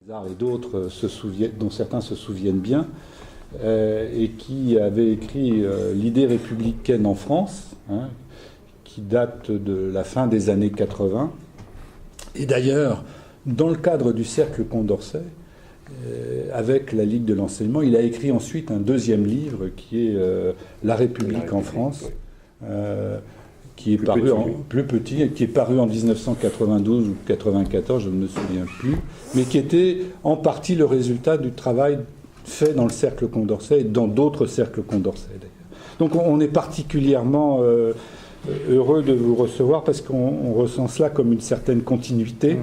Et d'autres dont certains se souviennent bien, et qui avait écrit l'idée républicaine en France, hein, qui date de la fin des années 80. Et d'ailleurs, dans le cadre du Cercle Condorcet, avec la Ligue de l'enseignement, il a écrit ensuite un deuxième livre qui est La République en France, qui est plus petit, qui est paru en 1992 ou 94, je ne me souviens plus, mais qui était en partie le résultat du travail fait dans le Cercle Condorcet et dans d'autres cercles Condorcet d'ailleurs. Donc on est particulièrement heureux de vous recevoir parce qu'on ressent cela comme une certaine continuité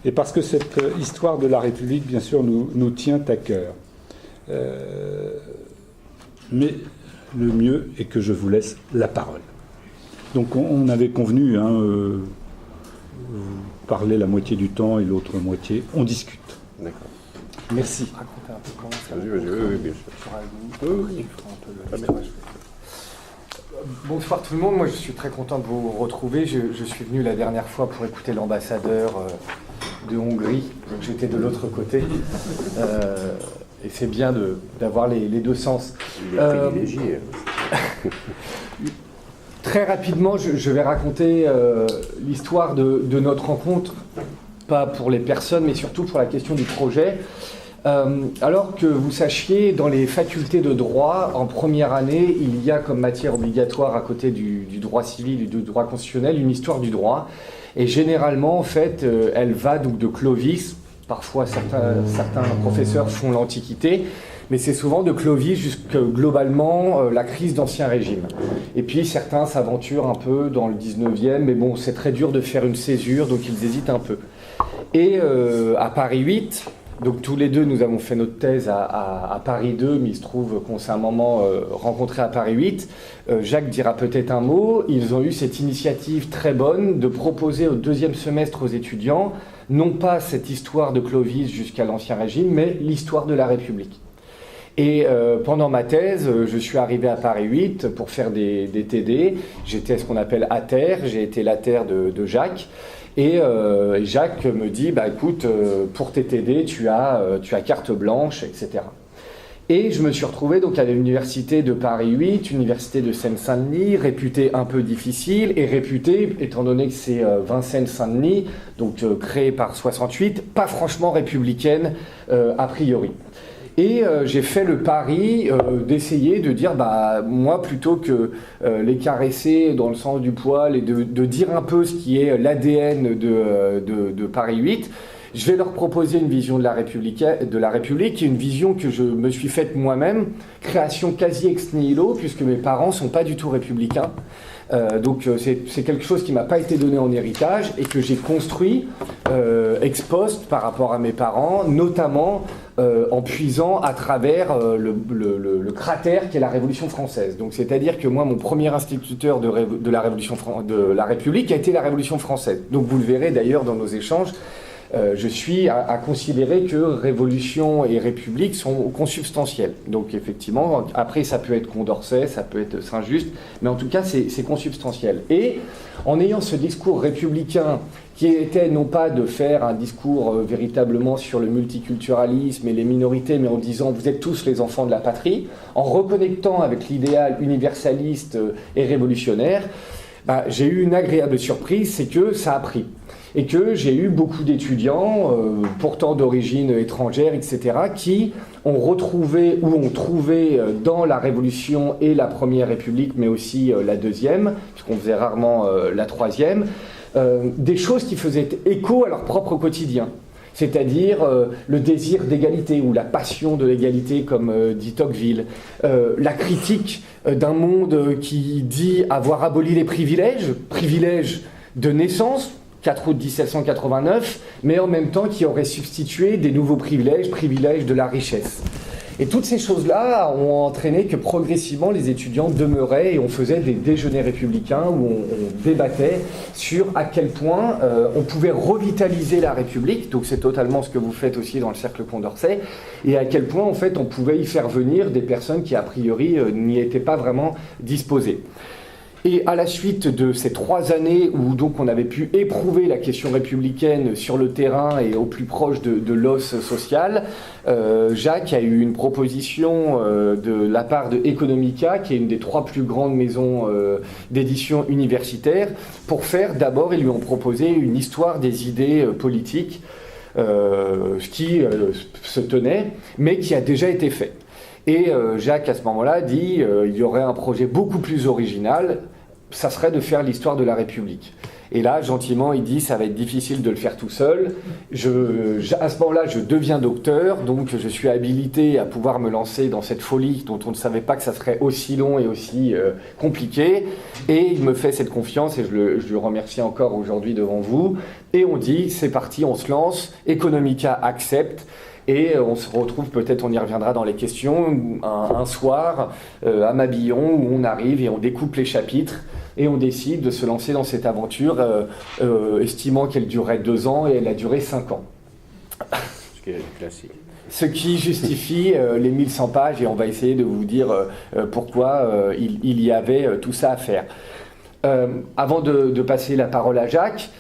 et parce que cette histoire de la République, bien sûr, nous tient à cœur. Mais le mieux est que je vous laisse la parole. Donc on avait convenu, parler la moitié du temps et l'autre moitié, on discute. D'accord. Merci. Racontez un peu comment ça va. Oui, bien sûr. Bonsoir tout le monde, moi je suis très content de vous retrouver. Je suis venu la dernière fois pour écouter l'ambassadeur de Hongrie, donc j'étais de l'autre côté. Et c'est bien d'avoir les deux sens. Il est privilégié. Très rapidement, je vais raconter l'histoire de notre rencontre, pas pour les personnes, mais surtout pour la question du projet. Alors que vous sachiez, dans les facultés de droit, en première année, il y a comme matière obligatoire, à côté du droit civil et du droit constitutionnel, une histoire du droit. Et généralement, en fait, elle va donc de Clovis. Parfois, certains professeurs font l'Antiquité, mais c'est souvent de Clovis jusqu'à globalement la crise d'Ancien Régime. Et puis certains s'aventurent un peu dans le 19e, mais bon, c'est très dur de faire une césure, donc ils hésitent un peu. Et à Paris 8, donc tous les deux, nous avons fait notre thèse à Paris 2, mais il se trouve qu'on s'est un moment rencontrés à Paris 8. Jacques dira peut-être un mot. Ils ont eu cette initiative très bonne de proposer au deuxième semestre aux étudiants, non pas cette histoire de Clovis jusqu'à l'Ancien Régime, mais l'histoire de la République. Et pendant ma thèse, je suis arrivé à Paris 8 pour faire des TD. J'étais ce qu'on appelle ATER, j'ai été l'ATER de Jacques. Et Jacques me dit, écoute, pour tes TD, tu as carte blanche, etc. Et je me suis retrouvé donc à l'université de Paris 8, université de Seine-Saint-Denis, réputée un peu difficile, et réputée, étant donné que c'est Vincennes-Saint-Denis, donc créée par 68, pas franchement républicaine a priori. Et j'ai fait le pari d'essayer de dire, moi, plutôt que les caresser dans le sens du poil et de dire un peu ce qui est l'ADN de Paris 8, je vais leur proposer une vision de la République, une vision que je me suis faite moi-même, création quasi ex nihilo, puisque mes parents ne sont pas du tout républicains. Donc c'est quelque chose qui ne m'a pas été donné en héritage et que j'ai construit ex post par rapport à mes parents, notamment en puisant à travers le cratère qu'est la Révolution française. Donc c'est-à-dire que moi, mon premier instituteur de la République a été la Révolution française. Donc vous le verrez d'ailleurs dans nos échanges. Je suis à considérer que Révolution et République sont consubstantiels. Donc effectivement, après ça peut être Condorcet, ça peut être Saint-Just, mais en tout cas c'est consubstantiel. Et en ayant ce discours républicain qui était non pas de faire un discours véritablement sur le multiculturalisme et les minorités, mais en disant vous êtes tous les enfants de la patrie, en reconnectant avec l'idéal universaliste et révolutionnaire, j'ai eu une agréable surprise, c'est que ça a pris. Et que j'ai eu beaucoup d'étudiants, pourtant d'origine étrangère, etc., qui ont retrouvé ou ont trouvé dans la Révolution et la Première République, mais aussi la Deuxième, puisqu'on faisait rarement la Troisième, des choses qui faisaient écho à leur propre quotidien. C'est-à-dire le désir d'égalité ou la passion de l'égalité, comme dit Tocqueville, la critique d'un monde qui dit avoir aboli les privilèges de naissance, 4 août 1789, mais en même temps qui aurait substitué des nouveaux privilèges de la richesse. Et toutes ces choses-là ont entraîné que progressivement les étudiants demeuraient et on faisait des déjeuners républicains où on débattait sur à quel point on pouvait revitaliser la République, donc c'est totalement ce que vous faites aussi dans le Cercle Condorcet, et à quel point en fait on pouvait y faire venir des personnes qui a priori n'y étaient pas vraiment disposées. Et à la suite de ces 3 années où donc on avait pu éprouver la question républicaine sur le terrain et au plus proche de l'os social, Jacques a eu une proposition de la part de Economica, qui est une des 3 plus grandes maisons d'édition universitaire, pour faire d'abord, ils lui ont proposé une histoire des idées politiques, ce qui se tenait, mais qui a déjà été fait. Et Jacques, à ce moment-là, dit il y aurait un projet beaucoup plus original, ça serait de faire l'histoire de la République. Et là, gentiment, il dit ça va être difficile de le faire tout seul. À ce moment-là, je deviens docteur, donc je suis habilité à pouvoir me lancer dans cette folie dont on ne savait pas que ça serait aussi long et aussi compliqué. Et il me fait cette confiance et je le remercie encore aujourd'hui devant vous. Et on dit c'est parti, on se lance. Economica accepte. Et on se retrouve, peut-être on y reviendra dans les questions, un soir à Mabillon où on arrive et on découpe les chapitres et on décide de se lancer dans cette aventure, estimant qu'elle durait 2 ans et elle a duré 5 ans. Ce qui est classique. Ce qui justifie les 1100 pages et on va essayer de vous dire pourquoi il y avait tout ça à faire. Avant de passer la parole à Jacques,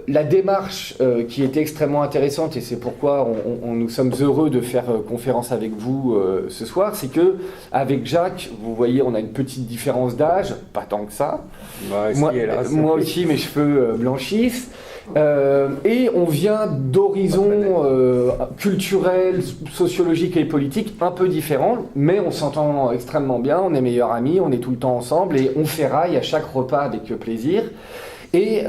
la démarche qui était extrêmement intéressante, et c'est pourquoi nous sommes heureux de faire conférence avec vous ce soir, c'est que avec Jacques, vous voyez, on a une petite différence d'âge, pas tant que ça. Moi aussi, mes cheveux blanchissent. Et on vient d'horizons culturels, sociologiques et politiques un peu différents, mais on s'entend extrêmement bien, on est meilleurs amis, on est tout le temps ensemble et on ferraille à chaque repas avec plaisir. Et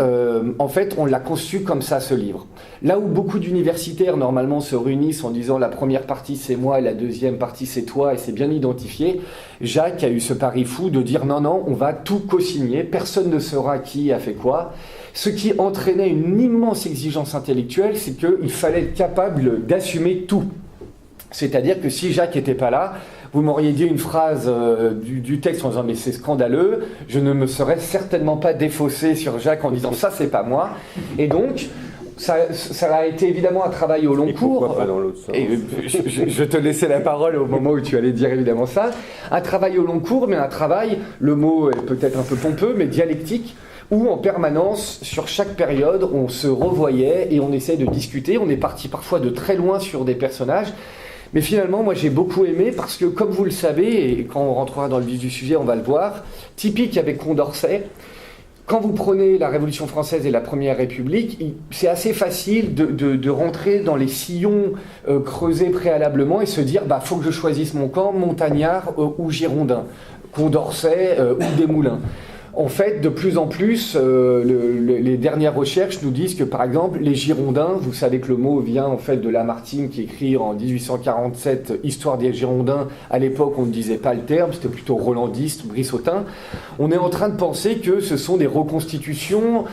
en fait, on l'a conçu comme ça, ce livre. Là où beaucoup d'universitaires, normalement, se réunissent en disant la première partie, c'est moi, et la deuxième partie, c'est toi, et c'est bien identifié, Jacques a eu ce pari fou de dire non, on va tout co-signer, personne ne saura qui a fait quoi. Ce qui entraînait une immense exigence intellectuelle, c'est qu'il fallait être capable d'assumer tout. C'est-à-dire que si Jacques n'était pas là, vous m'auriez dit une phrase du texte en disant mais c'est scandaleux, je ne me serais certainement pas défaussé sur Jacques en disant ça c'est pas moi. Et donc ça a été évidemment un travail au long cours. Pourquoi pas dans l'autre sens. Et je te laissais la parole au moment où tu allais dire évidemment ça. Un travail au long cours, mais un travail, le mot est peut-être un peu pompeux, mais dialectique, où en permanence, sur chaque période, on se revoyait et on essayait de discuter. On est parti parfois de très loin sur des personnages. Mais finalement, moi j'ai beaucoup aimé parce que, comme vous le savez, et quand on rentrera dans le vif du sujet, on va le voir, typique avec Condorcet, quand vous prenez la Révolution française et la Première République, c'est assez facile de rentrer dans les sillons creusés préalablement et se dire « faut que je choisisse mon camp, montagnard ou girondin, Condorcet ou Desmoulins ». En fait, de plus en plus, les dernières recherches nous disent que, par exemple, les Girondins, vous savez que le mot vient en fait de Lamartine qui écrit en 1847 « Histoire des Girondins ». À l'époque, on ne disait pas le terme, c'était plutôt rolandiste, brissottin. On est en train de penser que ce sont des reconstitutions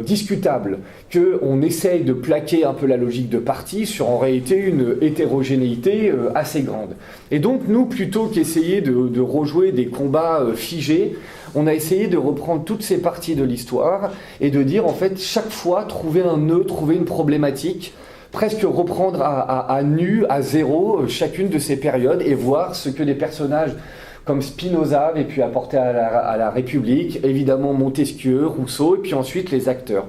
discutables, qu'on essaye de plaquer un peu la logique de parti sur en réalité une hétérogénéité assez grande. Et donc, nous, plutôt qu'essayer de rejouer des combats figés, on a essayé de reprendre toutes ces parties de l'histoire et de dire, en fait, chaque fois, trouver un nœud, trouver une problématique, presque reprendre à nu, à zéro, chacune de ces périodes et voir ce que des personnages comme Spinoza avaient pu apporter à la République, évidemment Montesquieu, Rousseau, et puis ensuite les acteurs.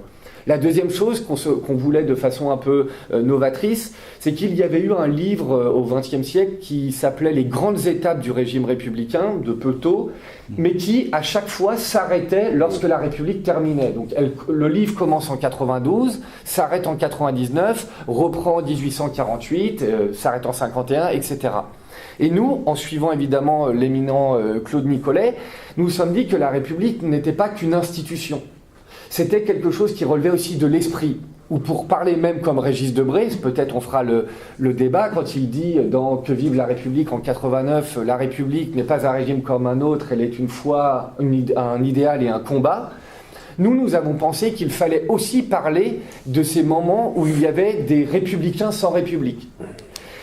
La deuxième chose qu'on voulait de façon un peu novatrice, c'est qu'il y avait eu un livre au XXe siècle qui s'appelait « Les grandes étapes du régime républicain » de Petot, mais qui, à chaque fois, s'arrêtait lorsque la République terminait. Donc, le livre commence en 92, s'arrête en 99, reprend en 1848, s'arrête en 51, etc. Et nous, en suivant évidemment l'éminent Claude Nicollet, nous nous sommes dit que la République n'était pas qu'une institution. C'était quelque chose qui relevait aussi de l'esprit. Ou pour parler même comme Régis Debray, peut-être on fera le débat quand il dit dans Que vive la République en 89, la République n'est pas un régime comme un autre, elle est une foi, un idéal et un combat. Nous avons pensé qu'il fallait aussi parler de ces moments où il y avait des républicains sans République.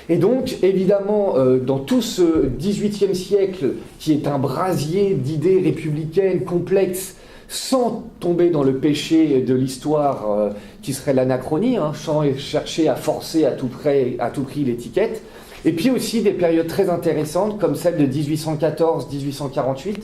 Et donc, évidemment, dans tout ce XVIIIe siècle, qui est un brasier d'idées républicaines complexes, sans tomber dans le péché de l'histoire qui serait l'anachronie, sans chercher à forcer à tout prix l'étiquette, et puis aussi des périodes très intéressantes, comme celle de 1814-1848,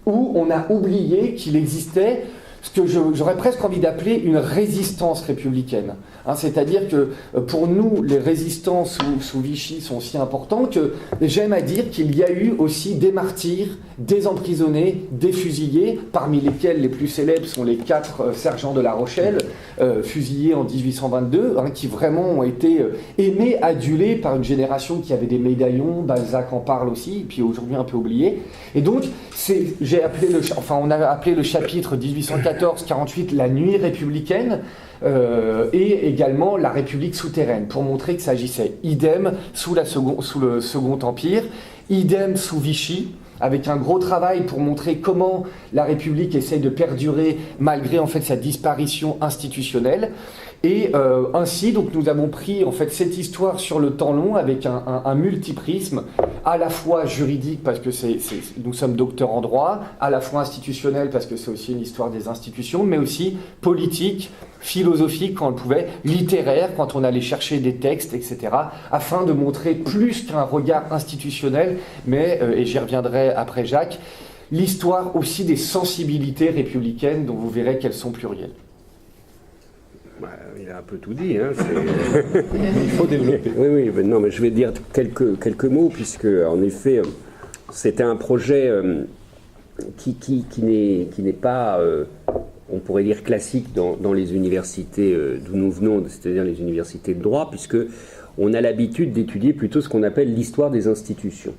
où on a oublié qu'il existait ce que j'aurais presque envie d'appeler une résistance républicaine. Hein, c'est-à-dire que pour nous, les résistants sous Vichy sont si importants que j'aime à dire qu'il y a eu aussi des martyrs, des emprisonnés, des fusillés, parmi lesquels les plus célèbres sont les 4 sergents de La Rochelle, fusillés en 1822, hein, qui vraiment ont été aimés, adulés par une génération qui avait des médaillons, Balzac en parle aussi, et puis aujourd'hui un peu oublié. Et donc, on a appelé le chapitre 1814-48 la nuit républicaine, et également la République souterraine, pour montrer qu'il s'agissait idem sous le Second Empire, idem sous Vichy, avec un gros travail pour montrer comment la République essaye de perdurer malgré en fait sa disparition institutionnelle. Et ainsi, donc, nous avons pris en fait cette histoire sur le temps long avec un multiprisme, à la fois juridique parce que nous sommes docteurs en droit, à la fois institutionnel parce que c'est aussi une histoire des institutions, mais aussi politique, philosophique quand on le pouvait, littéraire quand on allait chercher des textes, etc., afin de montrer plus qu'un regard institutionnel, mais, et j'y reviendrai après Jacques, l'histoire aussi des sensibilités républicaines dont vous verrez qu'elles sont plurielles. Il a un peu tout dit. Hein, il faut développer. Oui, mais non, mais je vais dire quelques mots, puisque, en effet, c'était un projet qui n'est pas, on pourrait dire, classique dans les universités d'où nous venons, c'est-à-dire les universités de droit, puisque on a l'habitude d'étudier plutôt ce qu'on appelle l'histoire des institutions.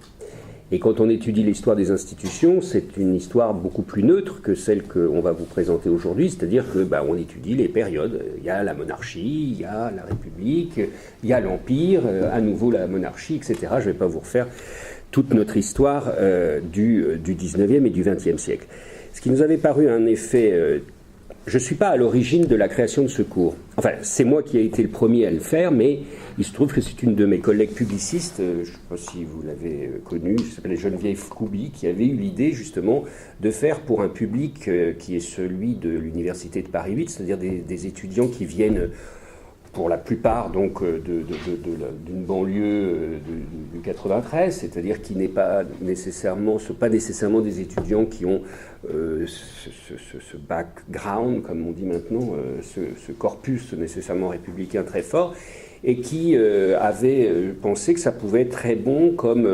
Et quand on étudie l'histoire des institutions, c'est une histoire beaucoup plus neutre que celle qu'on va vous présenter aujourd'hui, c'est-à-dire que on étudie les périodes. Il y a la monarchie, il y a la République, il y a l'Empire, à nouveau la monarchie, etc. Je ne vais pas vous refaire toute notre histoire du 19e et du 20e siècle. Ce qui nous avait paru un effet... je ne suis pas à l'origine de la création de ce cours. Enfin, c'est moi qui ai été le premier à le faire, mais il se trouve que c'est une de mes collègues publicistes, je ne sais pas si vous l'avez connue, qui s'appelle Geneviève Couby, qui avait eu l'idée justement de faire pour un public qui est celui de l'Université de Paris 8, c'est-à-dire des étudiants qui viennent pour la plupart donc d'une banlieue du 93, c'est-à-dire qui n'est pas nécessairement, des étudiants qui ont ce background, comme on dit maintenant, ce corpus nécessairement républicain très fort, et qui avaient pensé que ça pouvait être très bon comme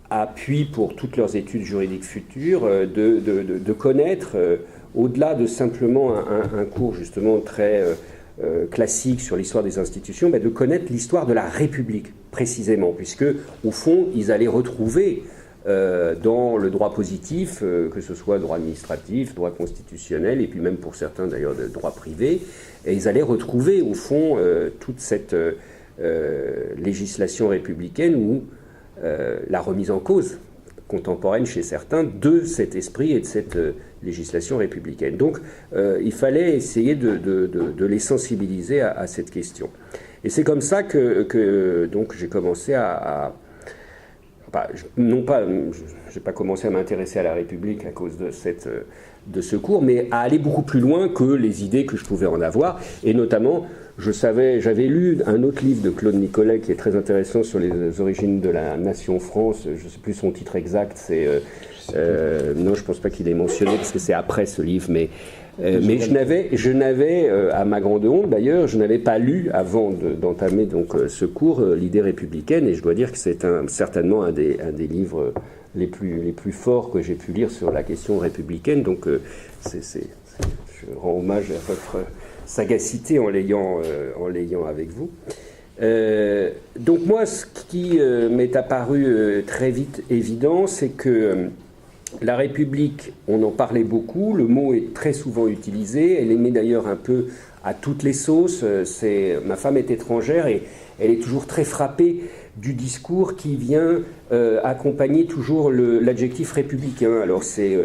appui pour toutes leurs études juridiques futures, de connaître, au-delà de simplement un cours justement très classique sur l'histoire des institutions, de connaître l'histoire de la République, précisément, puisque, au fond, ils allaient retrouver dans le droit positif, que ce soit droit administratif, droit constitutionnel, et puis même pour certains d'ailleurs de droit privé, et ils allaient retrouver au fond toute cette législation républicaine ou la remise en cause contemporaine chez certains de cet esprit et de cette législation républicaine. Donc il fallait essayer de les sensibiliser à cette question. Et c'est comme ça que donc j'ai commencé je n'ai pas commencé à m'intéresser à la République à cause de ce cours, mais à aller beaucoup plus loin que les idées que je pouvais en avoir. Et notamment, j'avais lu un autre livre de Claude Nicollet qui est très intéressant sur les origines de la nation France. Je ne sais plus son titre exact, non, je ne pense pas qu'il est mentionné parce que c'est après ce livre, mais je n'avais, à ma grande honte d'ailleurs, je n'avais pas lu avant d'entamer donc ce cours l'idée républicaine, et je dois dire que c'est certainement un des livres les plus forts que j'ai pu lire sur la question républicaine. Donc je rends hommage à votre sagacité en l'ayant avec vous. Donc moi, ce qui m'est apparu très vite évident, c'est que la République, on en parlait beaucoup, le mot est très souvent utilisé, elle émet d'ailleurs un peu à toutes les sauces. Ma femme est étrangère et elle est toujours très frappée du discours qui vient accompagner toujours l'adjectif républicain. Alors c'est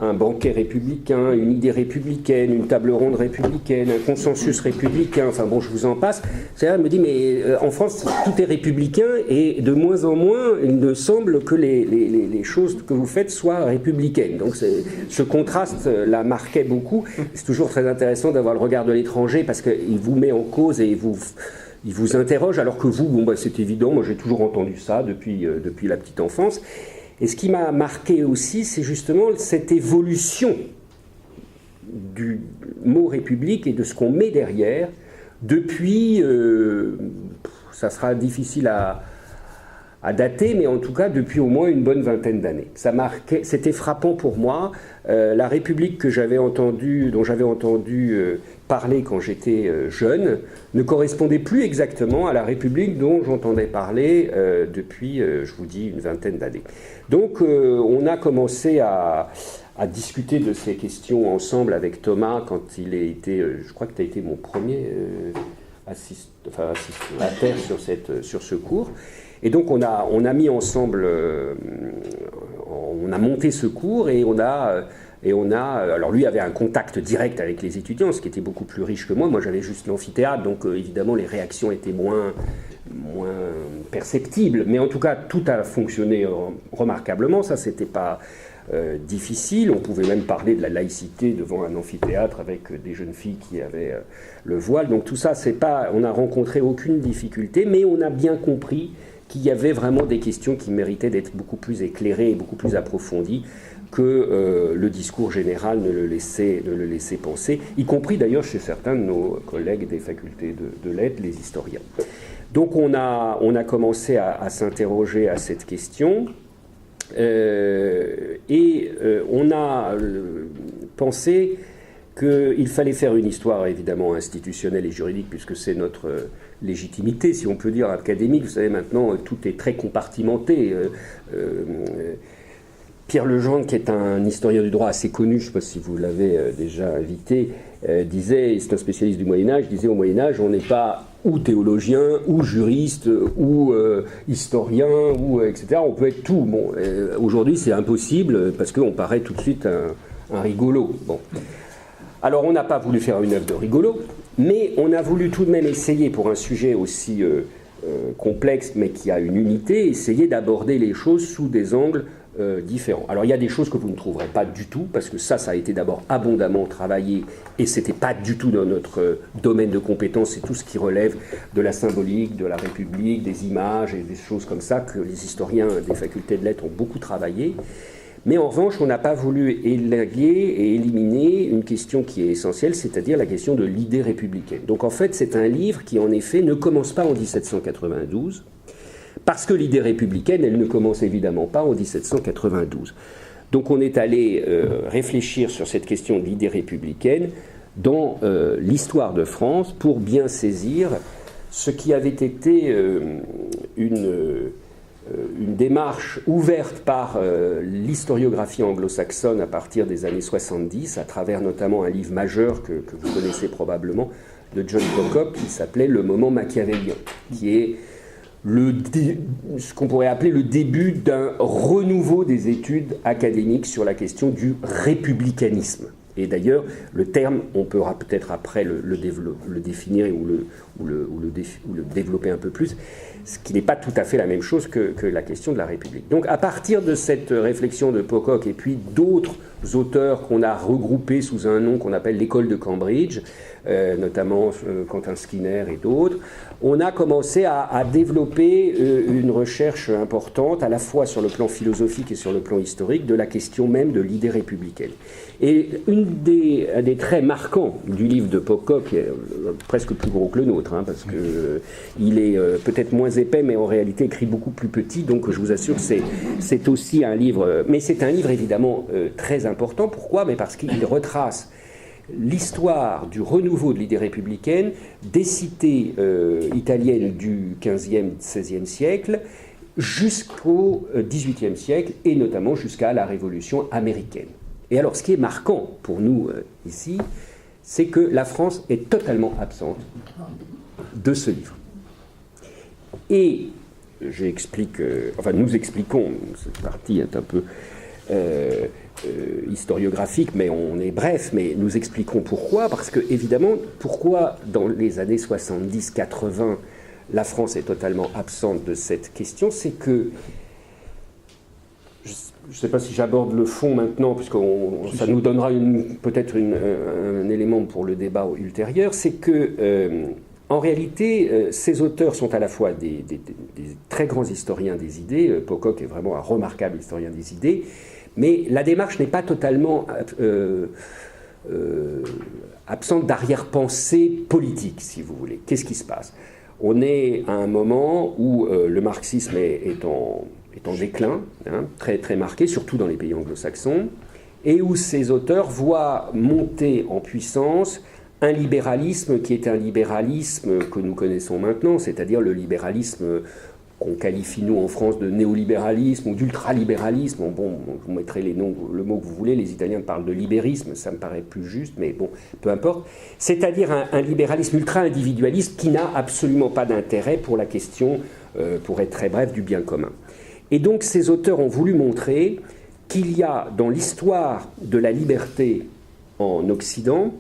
un banquet républicain, une idée républicaine, une table ronde républicaine, un consensus républicain, enfin bon, je vous en passe. C'est-à-dire, elle me dit, mais en France, tout est républicain et de moins en moins, il me semble que les choses que vous faites soient républicaines. Donc ce contraste la marquait beaucoup. C'est toujours très intéressant d'avoir le regard de l'étranger parce qu'il vous met en cause et il vous interroge, alors que vous, c'est évident, moi j'ai toujours entendu ça depuis la petite enfance. Et ce qui m'a marqué aussi, c'est justement cette évolution du mot République et de ce qu'on met derrière depuis, ça sera difficile à dater, mais en tout cas depuis au moins une bonne vingtaine d'années. Ça marquait, c'était frappant pour moi. La République dont j'avais entendu parler quand j'étais jeune ne correspondait plus exactement à la République dont j'entendais parler depuis, je vous dis, une vingtaine d'années. Donc on a commencé à discuter de ces questions ensemble avec Thomas quand il a été, je crois que tu as été mon premier assistataire sur ce cours. Et donc on a mis ensemble, on a monté ce cours et on a, alors lui avait un contact direct avec les étudiants, ce qui était beaucoup plus riche que moi. Moi j'avais juste l'amphithéâtre, donc évidemment les réactions étaient moins perceptibles. Mais en tout cas tout a fonctionné remarquablement, ça c'était pas difficile. On pouvait même parler de la laïcité devant un amphithéâtre avec des jeunes filles qui avaient le voile. Donc tout ça, on n'a rencontré aucune difficulté, mais on a bien compris qu'il y avait vraiment des questions qui méritaient d'être beaucoup plus éclairées et beaucoup plus approfondies que le discours général ne le laissait penser, y compris d'ailleurs chez certains de nos collègues des facultés de lettres, les historiens. Donc on a commencé à s'interroger à cette question. On a pensé qu'il fallait faire une histoire évidemment institutionnelle et juridique, puisque c'est notre légitimité, si on peut dire, académique. Vous savez, maintenant, tout est très compartimenté. Pierre Legendre, qui est un historien du droit assez connu, je ne sais pas si vous l'avez déjà invité, disait, c'est un spécialiste du Moyen-Âge, disait au Moyen-Âge, on n'est pas ou théologien, ou juriste, ou historien, ou etc. On peut être tout. Bon, aujourd'hui, c'est impossible, parce qu'on paraît tout de suite un rigolo. Bon. Alors, on n'a pas voulu faire une œuvre de rigolo, mais on a voulu tout de même essayer, pour un sujet aussi complexe, mais qui a une unité, essayer d'aborder les choses sous des angles différents. Alors il y a des choses que vous ne trouverez pas du tout, parce que ça a été d'abord abondamment travaillé, et c'était pas du tout dans notre domaine de compétence, c'est tout ce qui relève de la symbolique, de la République, des images et des choses comme ça, que les historiens des facultés de lettres ont beaucoup travaillé. Mais en revanche, on n'a pas voulu élaguer et éliminer une question qui est essentielle, c'est-à-dire la question de l'idée républicaine. Donc en fait, c'est un livre qui, en effet, ne commence pas en 1792, parce que l'idée républicaine, elle ne commence évidemment pas en 1792. Donc on est allé réfléchir sur cette question de l'idée républicaine dans l'histoire de France pour bien saisir ce qui avait été une démarche ouverte par l'historiographie anglo-saxonne à partir des années 70, à travers notamment un livre majeur que vous connaissez probablement, de John Pocock, qui s'appelait « Le moment machiavélien », qui est ce qu'on pourrait appeler le début d'un renouveau des études académiques sur la question du républicanisme. Et d'ailleurs, le terme, on pourra peut-être après le définir ou le développer un peu plus, ce qui n'est pas tout à fait la même chose que la question de la République. Donc à partir de cette réflexion de Pocock et puis d'autres auteurs qu'on a regroupés sous un nom qu'on appelle l'école de Cambridge, notamment Quentin Skinner et d'autres, on a commencé à développer une recherche importante, à la fois sur le plan philosophique et sur le plan historique, de la question même de l'idée républicaine. Et un des traits marquants du livre de Pocock, est presque plus gros que le nôtre, hein, parce qu'il est peut-être moins épais, mais en réalité écrit beaucoup plus petit, donc je vous assure que c'est aussi un livre, mais c'est un livre évidemment très important. Pourquoi ? Mais parce qu'il retrace l'histoire du renouveau de l'idée républicaine des cités italiennes du XVe, XVIe siècle jusqu'au XVIIIe siècle, et notamment jusqu'à la Révolution américaine. Et alors, ce qui est marquant pour nous ici, c'est que la France est totalement absente de ce livre. Et j'explique, nous expliquons, cette partie est un peu historiographique, mais on est bref, mais nous expliquons pourquoi, parce que, évidemment, pourquoi dans les années 70-80, la France est totalement absente de cette question, c'est que, je ne sais pas si j'aborde le fond maintenant, puisque ça nous donnera peut-être un élément pour le débat ultérieur, c'est que En réalité, ces auteurs sont à la fois des très grands historiens des idées. Pocock est vraiment un remarquable historien des idées, mais la démarche n'est pas totalement absente d'arrière-pensée politique, si vous voulez. Qu'est-ce qui se passe? On est à un moment où le marxisme est en déclin, hein, très, très marqué, surtout dans les pays anglo-saxons, et où ces auteurs voient monter en puissance un libéralisme qui est un libéralisme que nous connaissons maintenant, c'est-à-dire le libéralisme qu'on qualifie nous en France de néolibéralisme ou d'ultralibéralisme. Bon, vous mettrez le mot que vous voulez, les Italiens parlent de libérisme, ça me paraît plus juste, mais bon, peu importe. C'est-à-dire un libéralisme ultra-individualiste qui n'a absolument pas d'intérêt pour la question, pour être très bref, du bien commun. Et donc ces auteurs ont voulu montrer qu'il y a dans l'histoire de la liberté en Occident,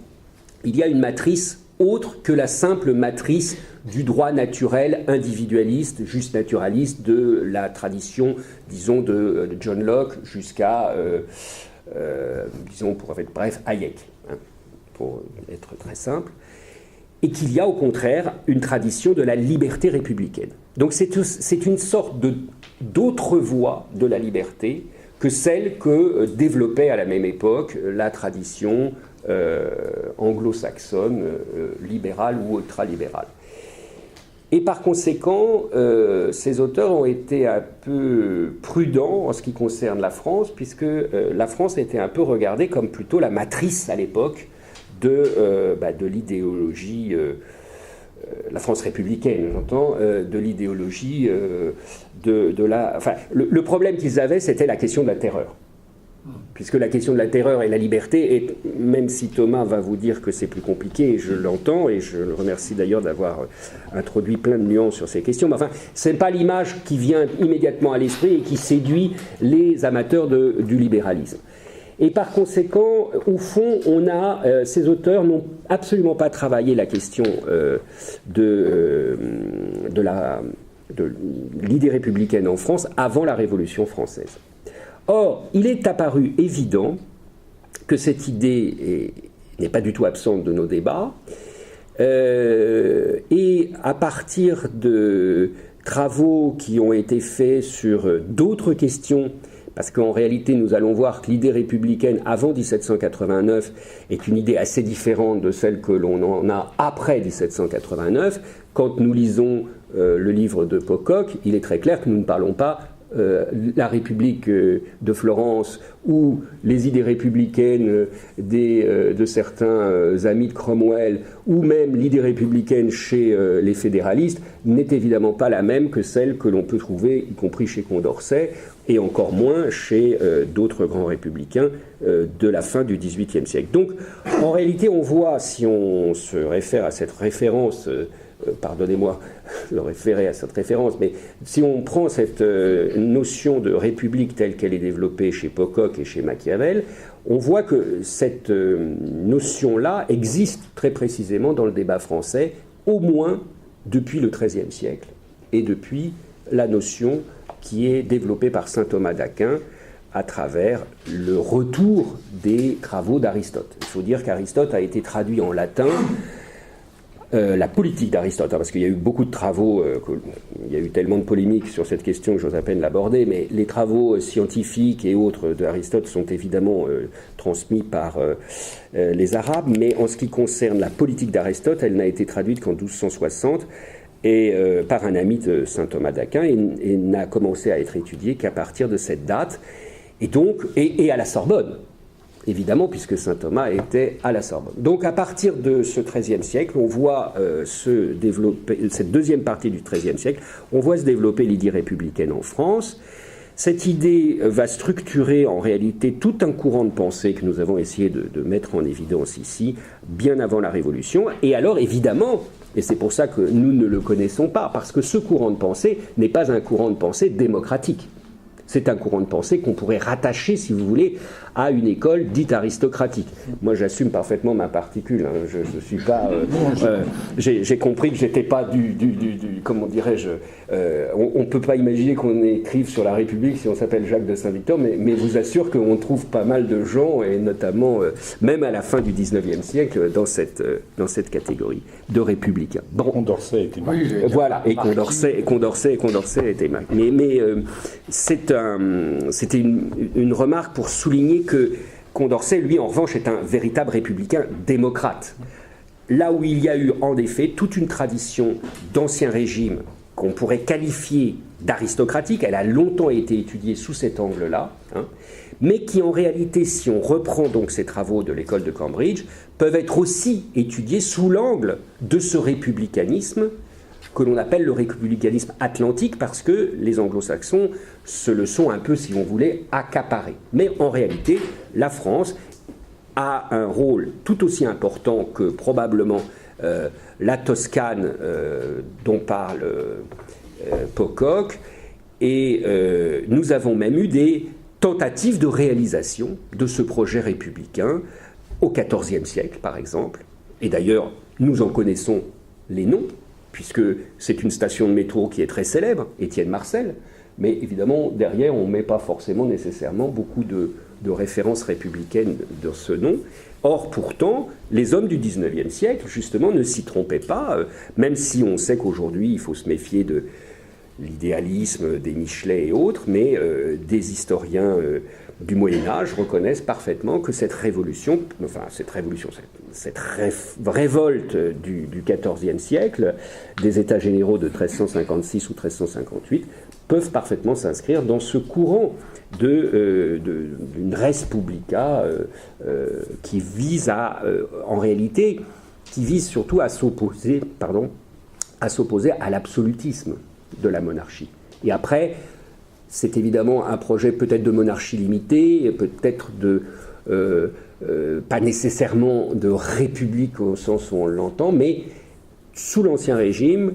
il y a une matrice autre que la simple matrice du droit naturel individualiste, juste naturaliste, de la tradition, disons, de John Locke jusqu'à, disons, pour être bref, Hayek, hein, pour être très simple, et qu'il y a au contraire une tradition de la liberté républicaine. Donc c'est une sorte d'autre voie de la liberté que celle que développait à la même époque la tradition anglo-saxonne, libérale ou ultralibérale. Et par conséquent, ces auteurs ont été un peu prudents en ce qui concerne la France, puisque la France était un peu regardée comme plutôt la matrice à l'époque de l'idéologie, la France républicaine, j'entends, de l'idéologie de la... Enfin, le problème qu'ils avaient, c'était la question de la terreur. Puisque la question de la terreur et la liberté, et même si Thomas va vous dire que c'est plus compliqué, et je l'entends, et je le remercie d'ailleurs d'avoir introduit plein de nuances sur ces questions, mais enfin, ce n'est pas l'image qui vient immédiatement à l'esprit et qui séduit les amateurs du libéralisme. Et par conséquent, au fond, ces auteurs n'ont absolument pas travaillé la question de l'idée républicaine en France avant la Révolution française. Or, il est apparu évident que cette idée n'est pas du tout absente de nos débats, et à partir de travaux qui ont été faits sur d'autres questions, parce qu'en réalité nous allons voir que l'idée républicaine avant 1789 est une idée assez différente de celle que l'on en a après 1789. Quand nous lisons le livre de Pocock, il est très clair que nous ne parlons pas la République de Florence ou les idées républicaines de certains amis de Cromwell ou même l'idée républicaine chez les fédéralistes n'est évidemment pas la même que celle que l'on peut trouver, y compris chez Condorcet et encore moins chez d'autres grands républicains de la fin du XVIIIe siècle. Donc en réalité on voit, si on se réfère à cette référence, pardonnez-moi de référer à cette référence, mais si on prend cette notion de république telle qu'elle est développée chez Pocock et chez Machiavel, on voit que cette notion-là existe très précisément dans le débat français, au moins depuis le XIIIe siècle, et depuis la notion qui est développée par saint Thomas d'Aquin à travers le retour des travaux d'Aristote. Il faut dire qu'Aristote a été traduit en latin. La politique d'Aristote, parce qu'il y a eu beaucoup de travaux, il y a eu tellement de polémiques sur cette question que j'ose à peine l'aborder, mais les travaux scientifiques et autres d'Aristote sont évidemment transmis par les Arabes, mais en ce qui concerne la politique d'Aristote, elle n'a été traduite qu'en 1260 et par un ami de saint Thomas d'Aquin et n'a commencé à être étudiée qu'à partir de cette date, et donc et à la Sorbonne. Évidemment, puisque saint Thomas était à la Sorbonne. Donc, à partir de ce XIIIe siècle, on voit se développer, cette deuxième partie du XIIIe siècle, on voit se développer l'idée républicaine en France. Cette idée va structurer en réalité tout un courant de pensée que nous avons essayé de mettre en évidence ici, bien avant la Révolution. Et alors, évidemment, et c'est pour ça que nous ne le connaissons pas, parce que ce courant de pensée n'est pas un courant de pensée démocratique. C'est un courant de pensée qu'on pourrait rattacher, si vous voulez, à une école dite aristocratique. Moi, j'assume parfaitement ma particule. Hein. Je ne suis pas... j'ai compris que j'étais pas comment dirais-je... on ne peut pas imaginer qu'on écrive sur la République si on s'appelle Jacques de Saint-Victor, mais vous assure qu'on trouve pas mal de gens, et notamment, même à la fin du XIXe siècle, dans cette catégorie de républicains. Bon. Condorcet était marqué. Voilà, et Condorcet était marqué. Mais c'était une remarque pour souligner que Condorcet, lui, en revanche, est un véritable républicain démocrate. Là où il y a eu, en effet, toute une tradition d'ancien régime qu'on pourrait qualifier d'aristocratique, elle a longtemps été étudiée sous cet angle-là, hein, mais qui, en réalité, si on reprend donc ces travaux de l'école de Cambridge, peuvent être aussi étudiés sous l'angle de ce républicanisme que l'on appelle le républicanisme atlantique, parce que les anglo-saxons se le sont un peu, si on voulait, accaparés. Mais en réalité, la France a un rôle tout aussi important que probablement la Toscane dont parle Pocock, et nous avons même eu des tentatives de réalisation de ce projet républicain au XIVe siècle, par exemple. Et d'ailleurs, nous en connaissons les noms, puisque c'est une station de métro qui est très célèbre, Étienne Marcel, mais évidemment, derrière, on ne met pas forcément nécessairement beaucoup de références républicaines de ce nom. Or, pourtant, les hommes du XIXe siècle, justement, ne s'y trompaient pas, même si on sait qu'aujourd'hui, il faut se méfier de l'idéalisme des Michelet et autres, mais des historiens du Moyen-Âge reconnaissent parfaitement que cette révolte du XIVe siècle, des États généraux de 1356 ou 1358, peuvent parfaitement s'inscrire dans ce courant d'une res publica qui vise surtout à s'opposer à l'absolutisme de la monarchie. Et après, c'est évidemment un projet peut-être de monarchie limitée, peut-être pas nécessairement de république au sens où on l'entend, mais sous l'Ancien Régime,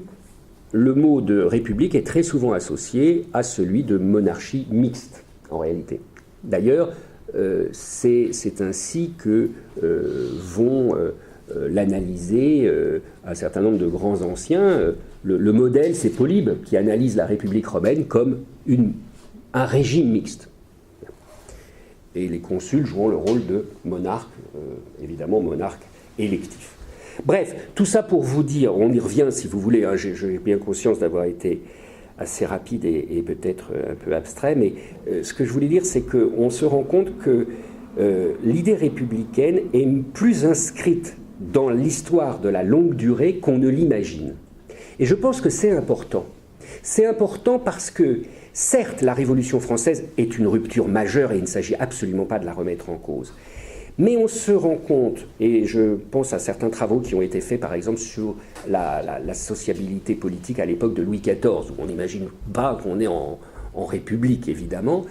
le mot de république est très souvent associé à celui de monarchie mixte, en réalité. D'ailleurs, c'est ainsi que vont l'analyser un certain nombre de grands anciens. Le modèle, c'est Polybe, qui analyse la République romaine comme un régime mixte. Et les consuls jouant le rôle de monarque, évidemment monarque électif. Bref, tout ça pour vous dire, on y revient si vous voulez, hein, j'ai bien conscience d'avoir été assez rapide et peut-être un peu abstrait, mais ce que je voulais dire, c'est qu'on se rend compte que l'idée républicaine est plus inscrite dans l'histoire de la longue durée qu'on ne l'imagine. Et je pense que c'est important. C'est important parce que, certes, la Révolution française est une rupture majeure et il ne s'agit absolument pas de la remettre en cause. Mais on se rend compte, et je pense à certains travaux qui ont été faits, par exemple, sur la sociabilité politique à l'époque de Louis XIV, où on n'imagine pas qu'on est en République, évidemment.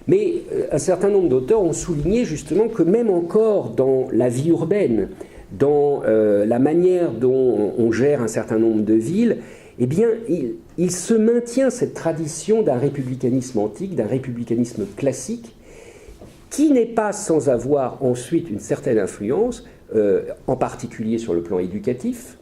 Mais un certain nombre d'auteurs ont souligné justement que même encore dans la vie urbaine, dans la manière dont on gère un certain nombre de villes, eh bien, il se maintient cette tradition d'un républicanisme antique, d'un républicanisme classique, qui n'est pas sans avoir ensuite une certaine influence, en particulier sur le plan éducatif,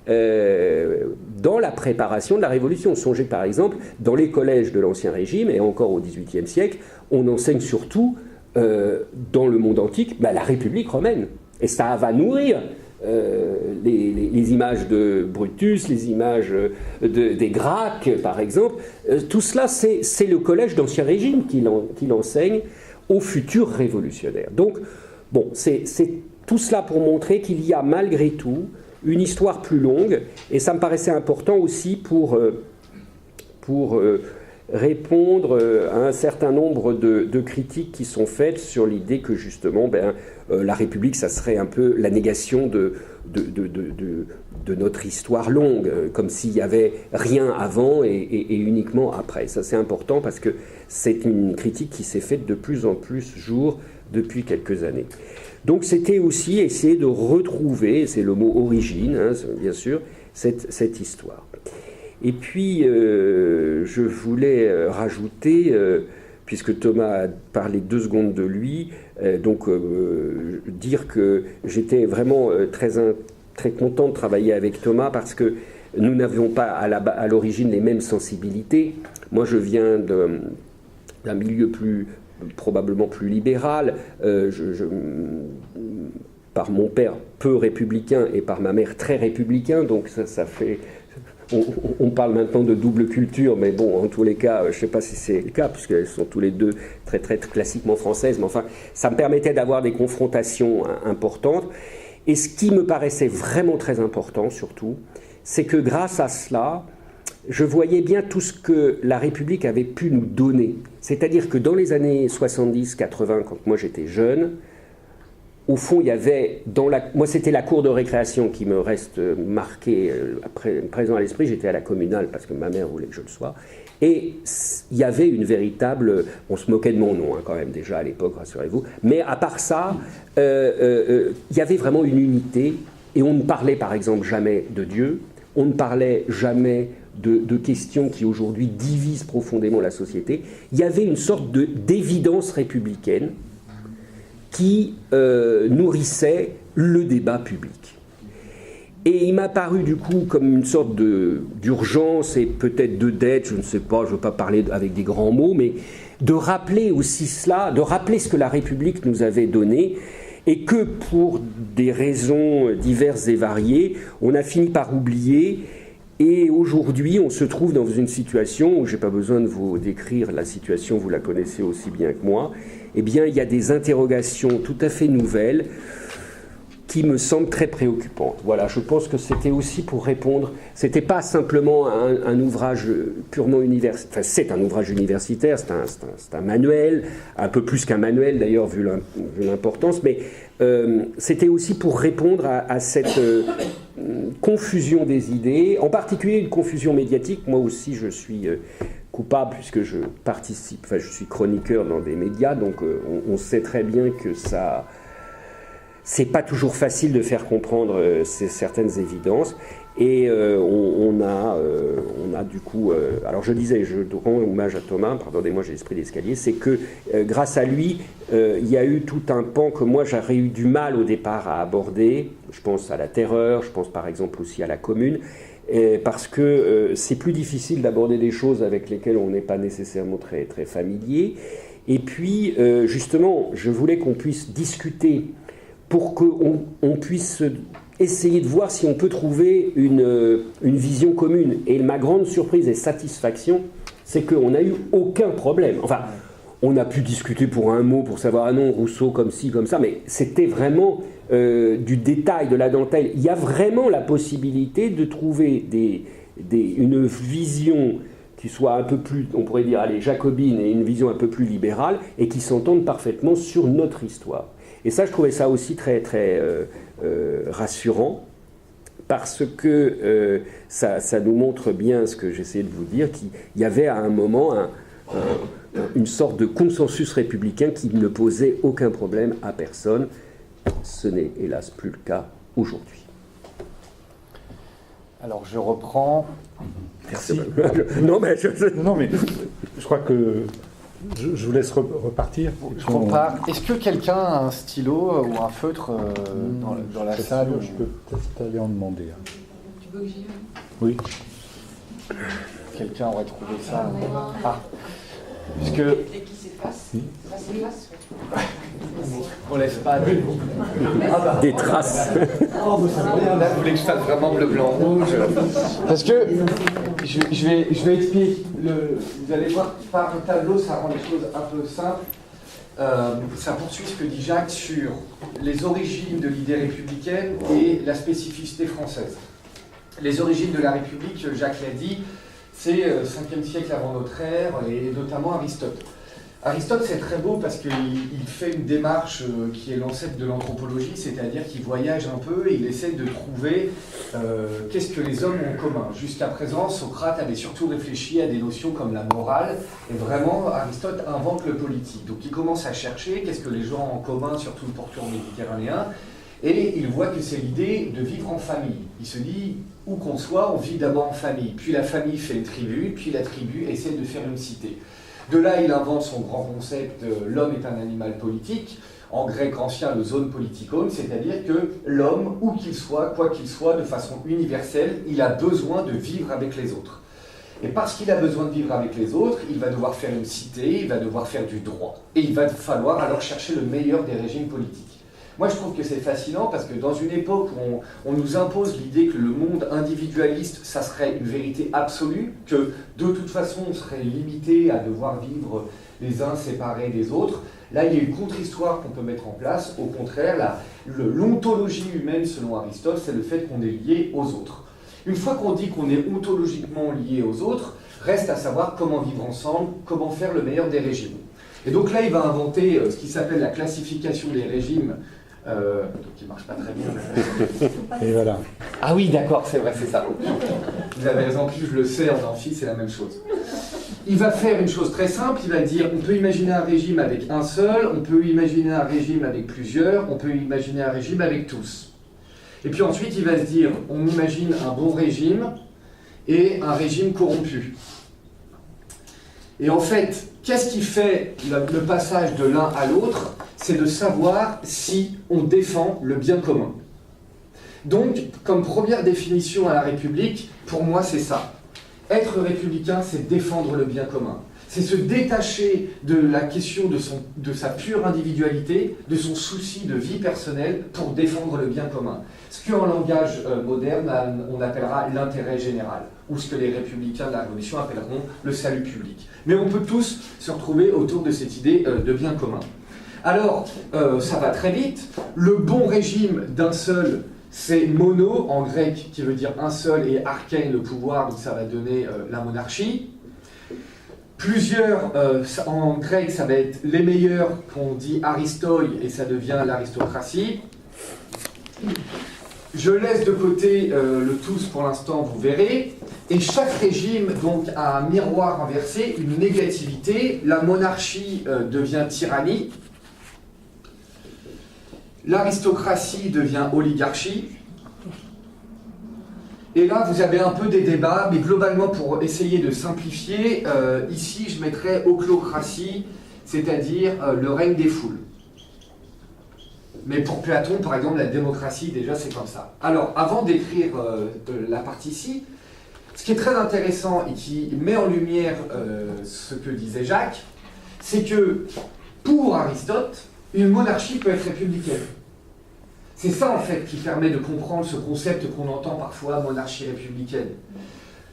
dans la préparation de la Révolution. Songez par exemple, dans les collèges de l'Ancien Régime, et encore au XVIIIe siècle, on enseigne surtout, dans le monde antique, la République romaine. Et ça va nourrir les images de Brutus, les images des Gracques, par exemple. Tout cela, c'est le collège d'Ancien Régime qui l'enseigne aux futurs révolutionnaires. Donc, bon, c'est tout cela pour montrer qu'il y a malgré tout une histoire plus longue, et ça me paraissait important aussi pour répondre à un certain nombre de critiques qui sont faites sur l'idée que justement la République, ça serait un peu la négation de notre histoire longue, comme s'il n'y avait rien avant et uniquement après. Ça, c'est important parce que c'est une critique qui s'est faite de plus en plus depuis quelques années. Donc c'était aussi essayer de retrouver, c'est le mot origine, hein, bien sûr, cette histoire. Et puis je voulais rajouter puisque Thomas a parlé 2 secondes de lui, dire que j'étais vraiment très content de travailler avec Thomas parce que nous n'avions pas à l'origine les mêmes sensibilités. Moi, je viens d'un milieu probablement plus libéral, par mon père peu républicain et par ma mère très républicain, donc ça fait... On parle maintenant de double culture, mais bon, en tous les cas, je ne sais pas si c'est le cas, puisqu'elles sont tous les deux très, très classiquement françaises, mais enfin, ça me permettait d'avoir des confrontations importantes. Et ce qui me paraissait vraiment très important, surtout, c'est que grâce à cela, je voyais bien tout ce que la République avait pu nous donner. C'est-à-dire que dans les années 70-80, quand moi j'étais jeune, au fond, il y avait, moi c'était la cour de récréation qui me reste marquée, présent à l'esprit. J'étais à la communale parce que ma mère voulait que je le sois. Et il y avait une véritable... On se moquait de mon nom quand même déjà à l'époque, rassurez-vous. Mais à part ça, il y avait vraiment une unité. Et on ne parlait par exemple jamais de Dieu. On ne parlait jamais de questions qui aujourd'hui divisent profondément la société. Il y avait une sorte d'évidence républicaine qui nourrissait le débat public. Et il m'a paru du coup comme une sorte d'urgence et peut-être de dette, je ne sais pas, je ne veux pas parler avec des grands mots, mais de rappeler aussi cela, de rappeler ce que la République nous avait donné, et que pour des raisons diverses et variées, on a fini par oublier. Et aujourd'hui, on se trouve dans une situation où je n'ai pas besoin de vous décrire la situation, vous la connaissez aussi bien que moi. Eh bien, il y a des interrogations tout à fait nouvelles qui me semblent très préoccupantes. Voilà, je pense que c'était aussi pour répondre. C'était pas simplement un ouvrage purement universitaire. Enfin, c'est un ouvrage universitaire, c'est un manuel, un peu plus qu'un manuel d'ailleurs vu l'importance, mais c'était aussi pour répondre à cette confusion des idées, en particulier une confusion médiatique. Moi aussi, je suis coupable puisque je participe, enfin je suis chroniqueur dans des médias, donc on sait très bien que ça, c'est pas toujours facile de faire comprendre certaines évidences, et on a du coup, alors je disais, je rends hommage à Thomas, pardonnez-moi j'ai l'esprit d'escalier, c'est que grâce à lui, il y a eu tout un pan que moi j'aurais eu du mal au départ à aborder. Je pense à la terreur, je pense par exemple aussi à la commune, parce que c'est plus difficile d'aborder des choses avec lesquelles on n'est pas nécessairement très, très familier. Et puis, justement, je voulais qu'on puisse discuter pour qu'on puisse essayer de voir si on peut trouver une vision commune. Et ma grande surprise et satisfaction, c'est qu'on n'a eu aucun problème. Enfin, on a pu discuter pour un mot, pour savoir, ah non, Rousseau comme ci, comme ça, mais c'était vraiment du détail, de la dentelle. Il y a vraiment la possibilité de trouver une vision qui soit un peu plus, on pourrait dire, allez, jacobine, et une vision un peu plus libérale, et qui s'entendent parfaitement sur notre histoire. Et ça, je trouvais ça aussi très, très rassurant, parce que ça nous montre bien ce que j'essayais de vous dire, qu'il y avait à un moment une sorte de consensus républicain qui ne posait aucun problème à personne. Ce n'est hélas plus le cas aujourd'hui. Alors je reprends. Merci. Non, mais je crois que je vous laisse repartir. Je repars. Est-ce que quelqu'un a un stylo ou un feutre dans la salle? Je peux peut-être aller en demander. Tu veux que j'y aille? Oui. Quelqu'un aurait trouvé ça. Ah. Puisque... Et qui s'efface. Ça s'efface. On laisse pas des traces. Là, vous voulez que je fasse vraiment bleu, blanc, rouge? Parce que je vais expliquer. Vous allez voir, par le tableau, ça rend les choses un peu simples. Ça poursuit ce que dit Jacques sur les origines de l'idée républicaine et la spécificité française. Les origines de la République, Jacques l'a dit, c'est 5e siècle avant notre ère, et notamment Aristote. Aristote, c'est très beau parce qu'il fait une démarche qui est l'ancêtre de l'anthropologie, c'est-à-dire qu'il voyage un peu et il essaie de trouver qu'est-ce que les hommes ont en commun. Jusqu'à présent, Socrate avait surtout réfléchi à des notions comme la morale, et vraiment, Aristote invente le politique. Donc il commence à chercher qu'est-ce que les gens ont en commun, surtout le pourtour méditerranéen, et il voit que c'est l'idée de vivre en famille. Il se dit, où qu'on soit, on vit d'abord en famille, puis la famille fait une tribu, puis la tribu essaie de faire une cité. De là, il invente son grand concept « l'homme est un animal politique », en grec ancien le zone politikon, c'est-à-dire que l'homme, où qu'il soit, quoi qu'il soit, de façon universelle, il a besoin de vivre avec les autres. Et parce qu'il a besoin de vivre avec les autres, il va devoir faire une cité, il va devoir faire du droit. Et il va falloir alors chercher le meilleur des régimes politiques. Moi, je trouve que c'est fascinant parce que dans une époque où on nous impose l'idée que le monde individualiste, ça serait une vérité absolue, que de toute façon, on serait limité à devoir vivre les uns séparés des autres, là, il y a une contre-histoire qu'on peut mettre en place. Au contraire, l'ontologie humaine, selon Aristote, c'est le fait qu'on est lié aux autres. Une fois qu'on dit qu'on est ontologiquement lié aux autres, reste à savoir comment vivre ensemble, comment faire le meilleur des régimes. Et donc là, il va inventer ce qui s'appelle la classification des régimes, qui ne marche pas très bien. Et voilà. Ah oui, d'accord, c'est vrai, c'est ça. Vous avez raison, en plus je le sais, en amphi, c'est la même chose. Il va faire une chose très simple, il va dire on peut imaginer un régime avec un seul, on peut imaginer un régime avec plusieurs, on peut imaginer un régime avec tous. Et puis ensuite, il va se dire on imagine un bon régime et un régime corrompu. Et en fait, qu'est-ce qui fait le passage de l'un à l'autre? C'est de savoir si on défend le bien commun. Donc, comme première définition à la République, pour moi, c'est ça. Être républicain, c'est défendre le bien commun. C'est se détacher de la question de sa pure individualité, de son souci de vie personnelle pour défendre le bien commun. Ce qu'en langage moderne, on appellera l'intérêt général, ou ce que les républicains de la Révolution appelleront le salut public. Mais on peut tous se retrouver autour de cette idée de bien commun. Alors, ça va très vite. Le bon régime d'un seul, c'est mono, en grec, qui veut dire un seul, et archène, le pouvoir, donc ça va donner la monarchie. Plusieurs, en grec, ça va être les meilleurs, qu'on dit aristoi, et ça devient l'aristocratie. Je laisse de côté le tous pour l'instant, vous verrez. Et chaque régime donc, a un miroir inversé, une négativité. La monarchie devient tyrannie. L'aristocratie devient oligarchie. Et là, vous avez un peu des débats, mais globalement, pour essayer de simplifier, ici, je mettrais ochlocratie, c'est-à-dire le règne des foules. Mais pour Platon, par exemple, la démocratie, déjà, c'est comme ça. Alors, avant d'écrire la partie ici, ce qui est très intéressant et qui met en lumière ce que disait Jacques, c'est que, pour Aristote, une monarchie peut être républicaine. C'est ça, en fait, qui permet de comprendre ce concept qu'on entend parfois, monarchie républicaine.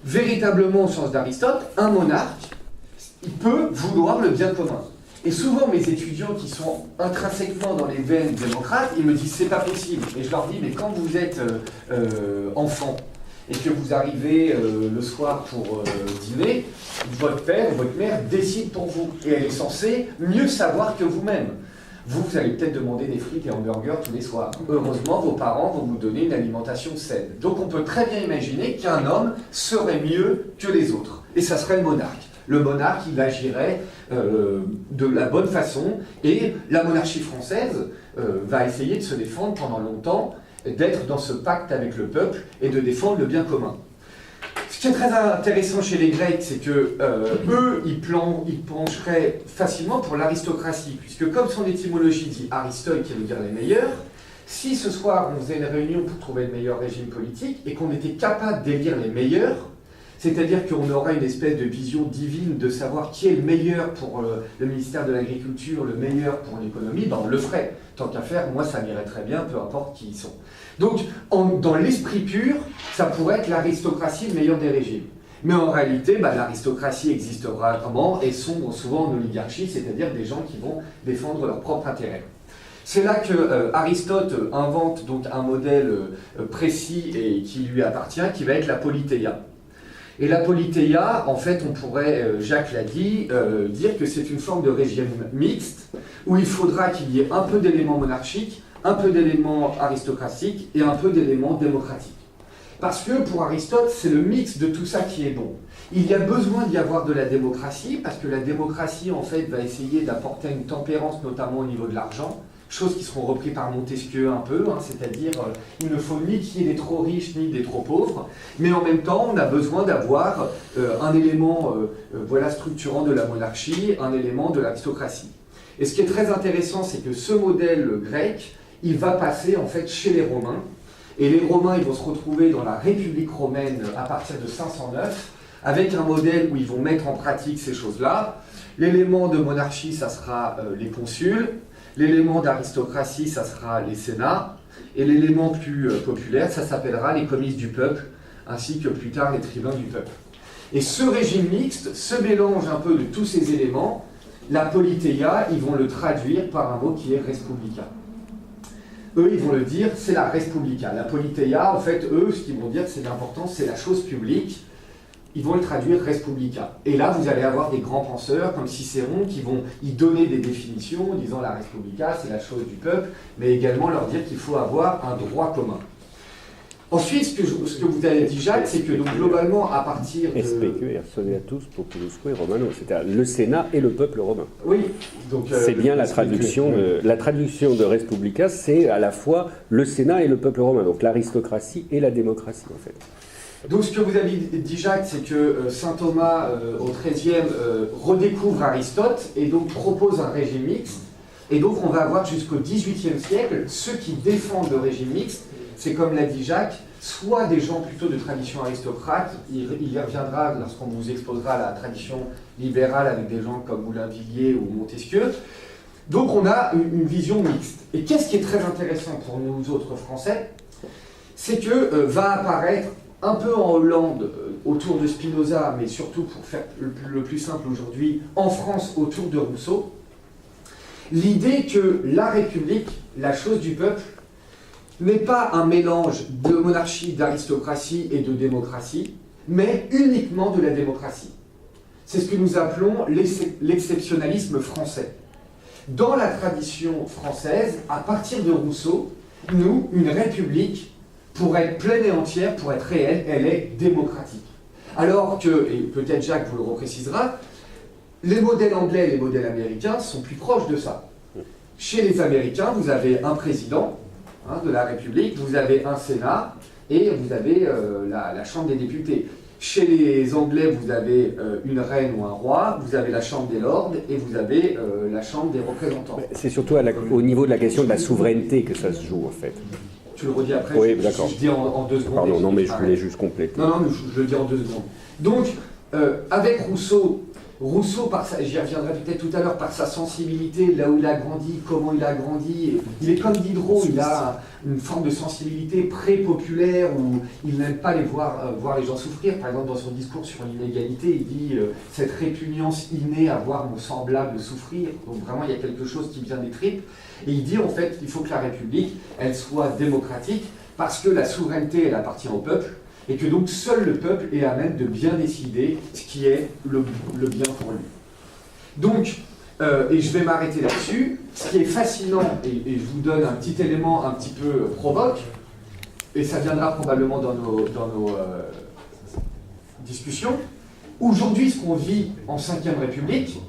Véritablement, au sens d'Aristote, un monarque, il peut vouloir le bien commun. Et souvent, mes étudiants qui sont intrinsèquement dans les veines démocrates, ils me disent « c'est pas possible ». Et je leur dis « mais quand vous êtes enfant et que vous arrivez le soir pour dîner, votre père ou votre mère décide pour vous. Et elle est censée mieux savoir que vous-même. Vous allez peut-être demander des frites et hamburgers tous les soirs. Heureusement, vos parents vont vous donner une alimentation saine. Donc on peut très bien imaginer qu'un homme serait mieux que les autres. Et ça serait le monarque. Le monarque, il agirait de la bonne façon. Et la monarchie française va essayer de se défendre pendant longtemps, d'être dans ce pacte avec le peuple et de défendre le bien commun. Ce qui est très intéressant chez les Grecs, c'est que eux, ils pencheraient facilement pour l'aristocratie, puisque comme son étymologie dit aristoi, qui veut dire les meilleurs, si ce soir on faisait une réunion pour trouver le meilleur régime politique et qu'on était capable d'élire les meilleurs, c'est-à-dire qu'on aurait une espèce de vision divine de savoir qui est le meilleur pour le ministère de l'Agriculture, le meilleur pour l'économie, ben on le ferait. Tant qu'à faire, moi ça m'irait très bien, peu importe qui ils sont. Donc, dans l'esprit pur, ça pourrait être l'aristocratie le meilleur des régimes. Mais en réalité, l'aristocratie existera vraiment et sombre souvent en oligarchie, c'est-à-dire des gens qui vont défendre leurs propres intérêts. C'est là que Aristote invente donc un modèle précis et qui lui appartient, qui va être la politeia. Et la politeia, en fait, on pourrait, Jacques l'a dit, dire que c'est une forme de régime mixte, où il faudra qu'il y ait un peu d'éléments monarchiques, un peu d'éléments aristocratiques et un peu d'éléments démocratiques. Parce que pour Aristote, c'est le mix de tout ça qui est bon. Il y a besoin d'y avoir de la démocratie, parce que la démocratie, en fait, va essayer d'apporter une tempérance, notamment au niveau de l'argent, choses qui seront reprises par Montesquieu un peu, c'est-à-dire il ne faut ni qu'il y ait des trop riches ni des trop pauvres, mais en même temps on a besoin d'avoir un élément structurant de la monarchie, un élément de l'aristocratie. Et ce qui est très intéressant, c'est que ce modèle grec, il va passer en fait chez les Romains, et les Romains ils vont se retrouver dans la République romaine à partir de 509, avec un modèle où ils vont mettre en pratique ces choses-là. L'élément de monarchie, ça sera les consuls. L'élément d'aristocratie, ça sera les sénats. Et l'élément plus populaire, ça s'appellera les comices du peuple, ainsi que plus tard les tribuns du peuple. Et ce régime mixte, ce mélange un peu de tous ces éléments, la politeia, ils vont le traduire par un mot qui est respublica. Eux, ils vont le dire, c'est la respublica. La politeia, en fait, eux, ce qu'ils vont dire, c'est l'important, c'est la chose publique. Ils vont le traduire respublica. Et là, vous allez avoir des grands penseurs comme Cicéron qui vont y donner des définitions, disant la respublica, c'est la chose du peuple, mais également leur dire qu'il faut avoir un droit commun. Ensuite, ce que vous avez dit, Jacques, c'est que donc, globalement, à partir de... SPQ, Solviatus Populusque Romano, c'est-à-dire le Sénat et le peuple romain. Oui, donc... c'est bien la traduction de Respublica, c'est à la fois le Sénat et le peuple romain, donc l'aristocratie et la démocratie, en fait. Donc ce que vous avez dit, Jacques, c'est que saint Thomas, au XIIIe, redécouvre Aristote et donc propose un régime mixte. Et donc on va avoir jusqu'au XVIIIe siècle, ceux qui défendent le régime mixte, c'est comme l'a dit Jacques, soit des gens plutôt de tradition aristocrate, il y reviendra lorsqu'on vous exposera la tradition libérale avec des gens comme Moulin-Villiers ou Montesquieu. Donc on a une vision mixte. Et qu'est-ce qui est très intéressant pour nous autres Français, c'est que va apparaître un peu en Hollande, autour de Spinoza, mais surtout, pour faire le plus simple aujourd'hui, en France, autour de Rousseau, l'idée que la République, la chose du peuple, n'est pas un mélange de monarchie, d'aristocratie et de démocratie, mais uniquement de la démocratie. C'est ce que nous appelons l'exceptionnalisme français. Dans la tradition française, à partir de Rousseau, nous, une république, pour être pleine et entière, pour être réelle, elle est démocratique. Alors que, et peut-être Jacques vous le reprécisera, les modèles anglais et les modèles américains sont plus proches de ça. Chez les Américains, vous avez un président de la République, vous avez un Sénat et vous avez la Chambre des députés. Chez les Anglais, vous avez une reine ou un roi, vous avez la Chambre des Lords et vous avez la Chambre des représentants. C'est surtout au niveau de la question de la souveraineté que ça se joue, en fait. Tu le redis après, oui, d'accord. Je dis en 2 secondes. Pardon, non, mais je voulais juste compléter. Non, mais je le dis en 2 secondes. Donc, avec Rousseau, j'y reviendrai peut-être tout à l'heure, par sa sensibilité, là où il a grandi, comment il a grandi, il est comme Diderot, il a une forme de sensibilité pré-populaire où il n'aime pas voir les gens souffrir. Par exemple, dans son discours sur l'inégalité, il dit cette répugnance innée à voir mon semblable souffrir. Donc vraiment, il y a quelque chose qui vient des tripes. Et il dit en fait qu'il faut que la République, elle soit démocratique parce que la souveraineté, elle appartient au peuple. Et que donc seul le peuple est à même de bien décider ce qui est le bien pour lui. Donc, et je vais m'arrêter là-dessus, ce qui est fascinant, et je vous donne un petit élément un petit peu provoque, et ça viendra probablement dans nos discussions, aujourd'hui ce qu'on vit en Ve République,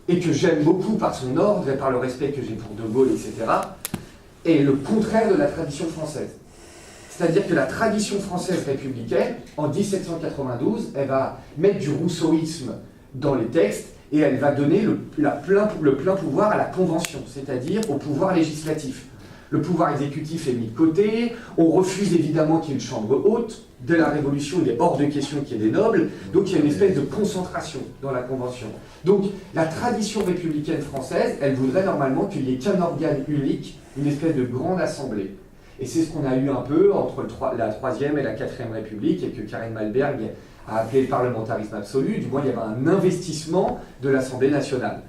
et que j'aime beaucoup par son ordre et par le respect que j'ai pour De Gaulle, etc., est le contraire de la tradition française. C'est-à-dire que la tradition française républicaine, en 1792, elle va mettre du rousseauisme dans les textes et elle va donner le plein pouvoir à la Convention, c'est-à-dire au pouvoir législatif. Le pouvoir exécutif est mis de côté, on refuse évidemment qu'il y ait une chambre haute. Dès la Révolution, il est hors de question qu'il y ait des nobles, donc il y a une espèce de concentration dans la Convention. Donc la tradition républicaine française, elle voudrait normalement qu'il n'y ait qu'un organe unique, une espèce de grande assemblée. Et c'est ce qu'on a eu un peu entre la 3e et la 4e République, et que Karine Malberg a appelé le parlementarisme absolu. Du moins, il y avait un investissement de l'Assemblée nationale.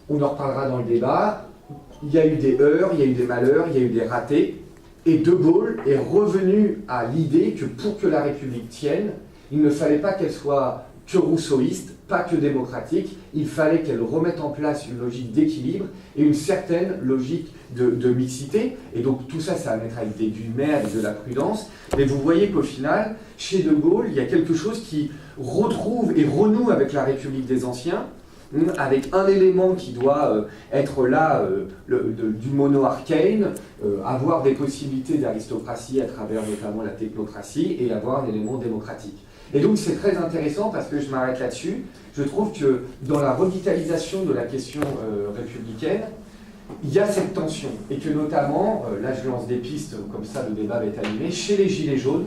On en reparlera dans le débat. Il y a eu des heurts, il y a eu des malheurs, il y a eu des ratés. Et De Gaulle est revenu à l'idée que pour que la République tienne, il ne fallait pas qu'elle soit que rousseauiste, pas que démocratique, il fallait qu'elle remette en place une logique d'équilibre et une certaine logique de mixité. Et donc tout ça, ça va mettre avec des guillemets, avec de la prudence. Mais vous voyez qu'au final, chez De Gaulle, il y a quelque chose qui retrouve et renoue avec la République des Anciens, avec un élément qui doit être là, du mono-arcane, avoir des possibilités d'aristocratie à travers notamment la technocratie, et avoir un élément démocratique. Et donc c'est très intéressant parce que je m'arrête là-dessus. Je trouve que dans la revitalisation de la question républicaine, il y a cette tension. Et que notamment, là je lance des pistes, comme ça le débat va être animé, chez les Gilets jaunes,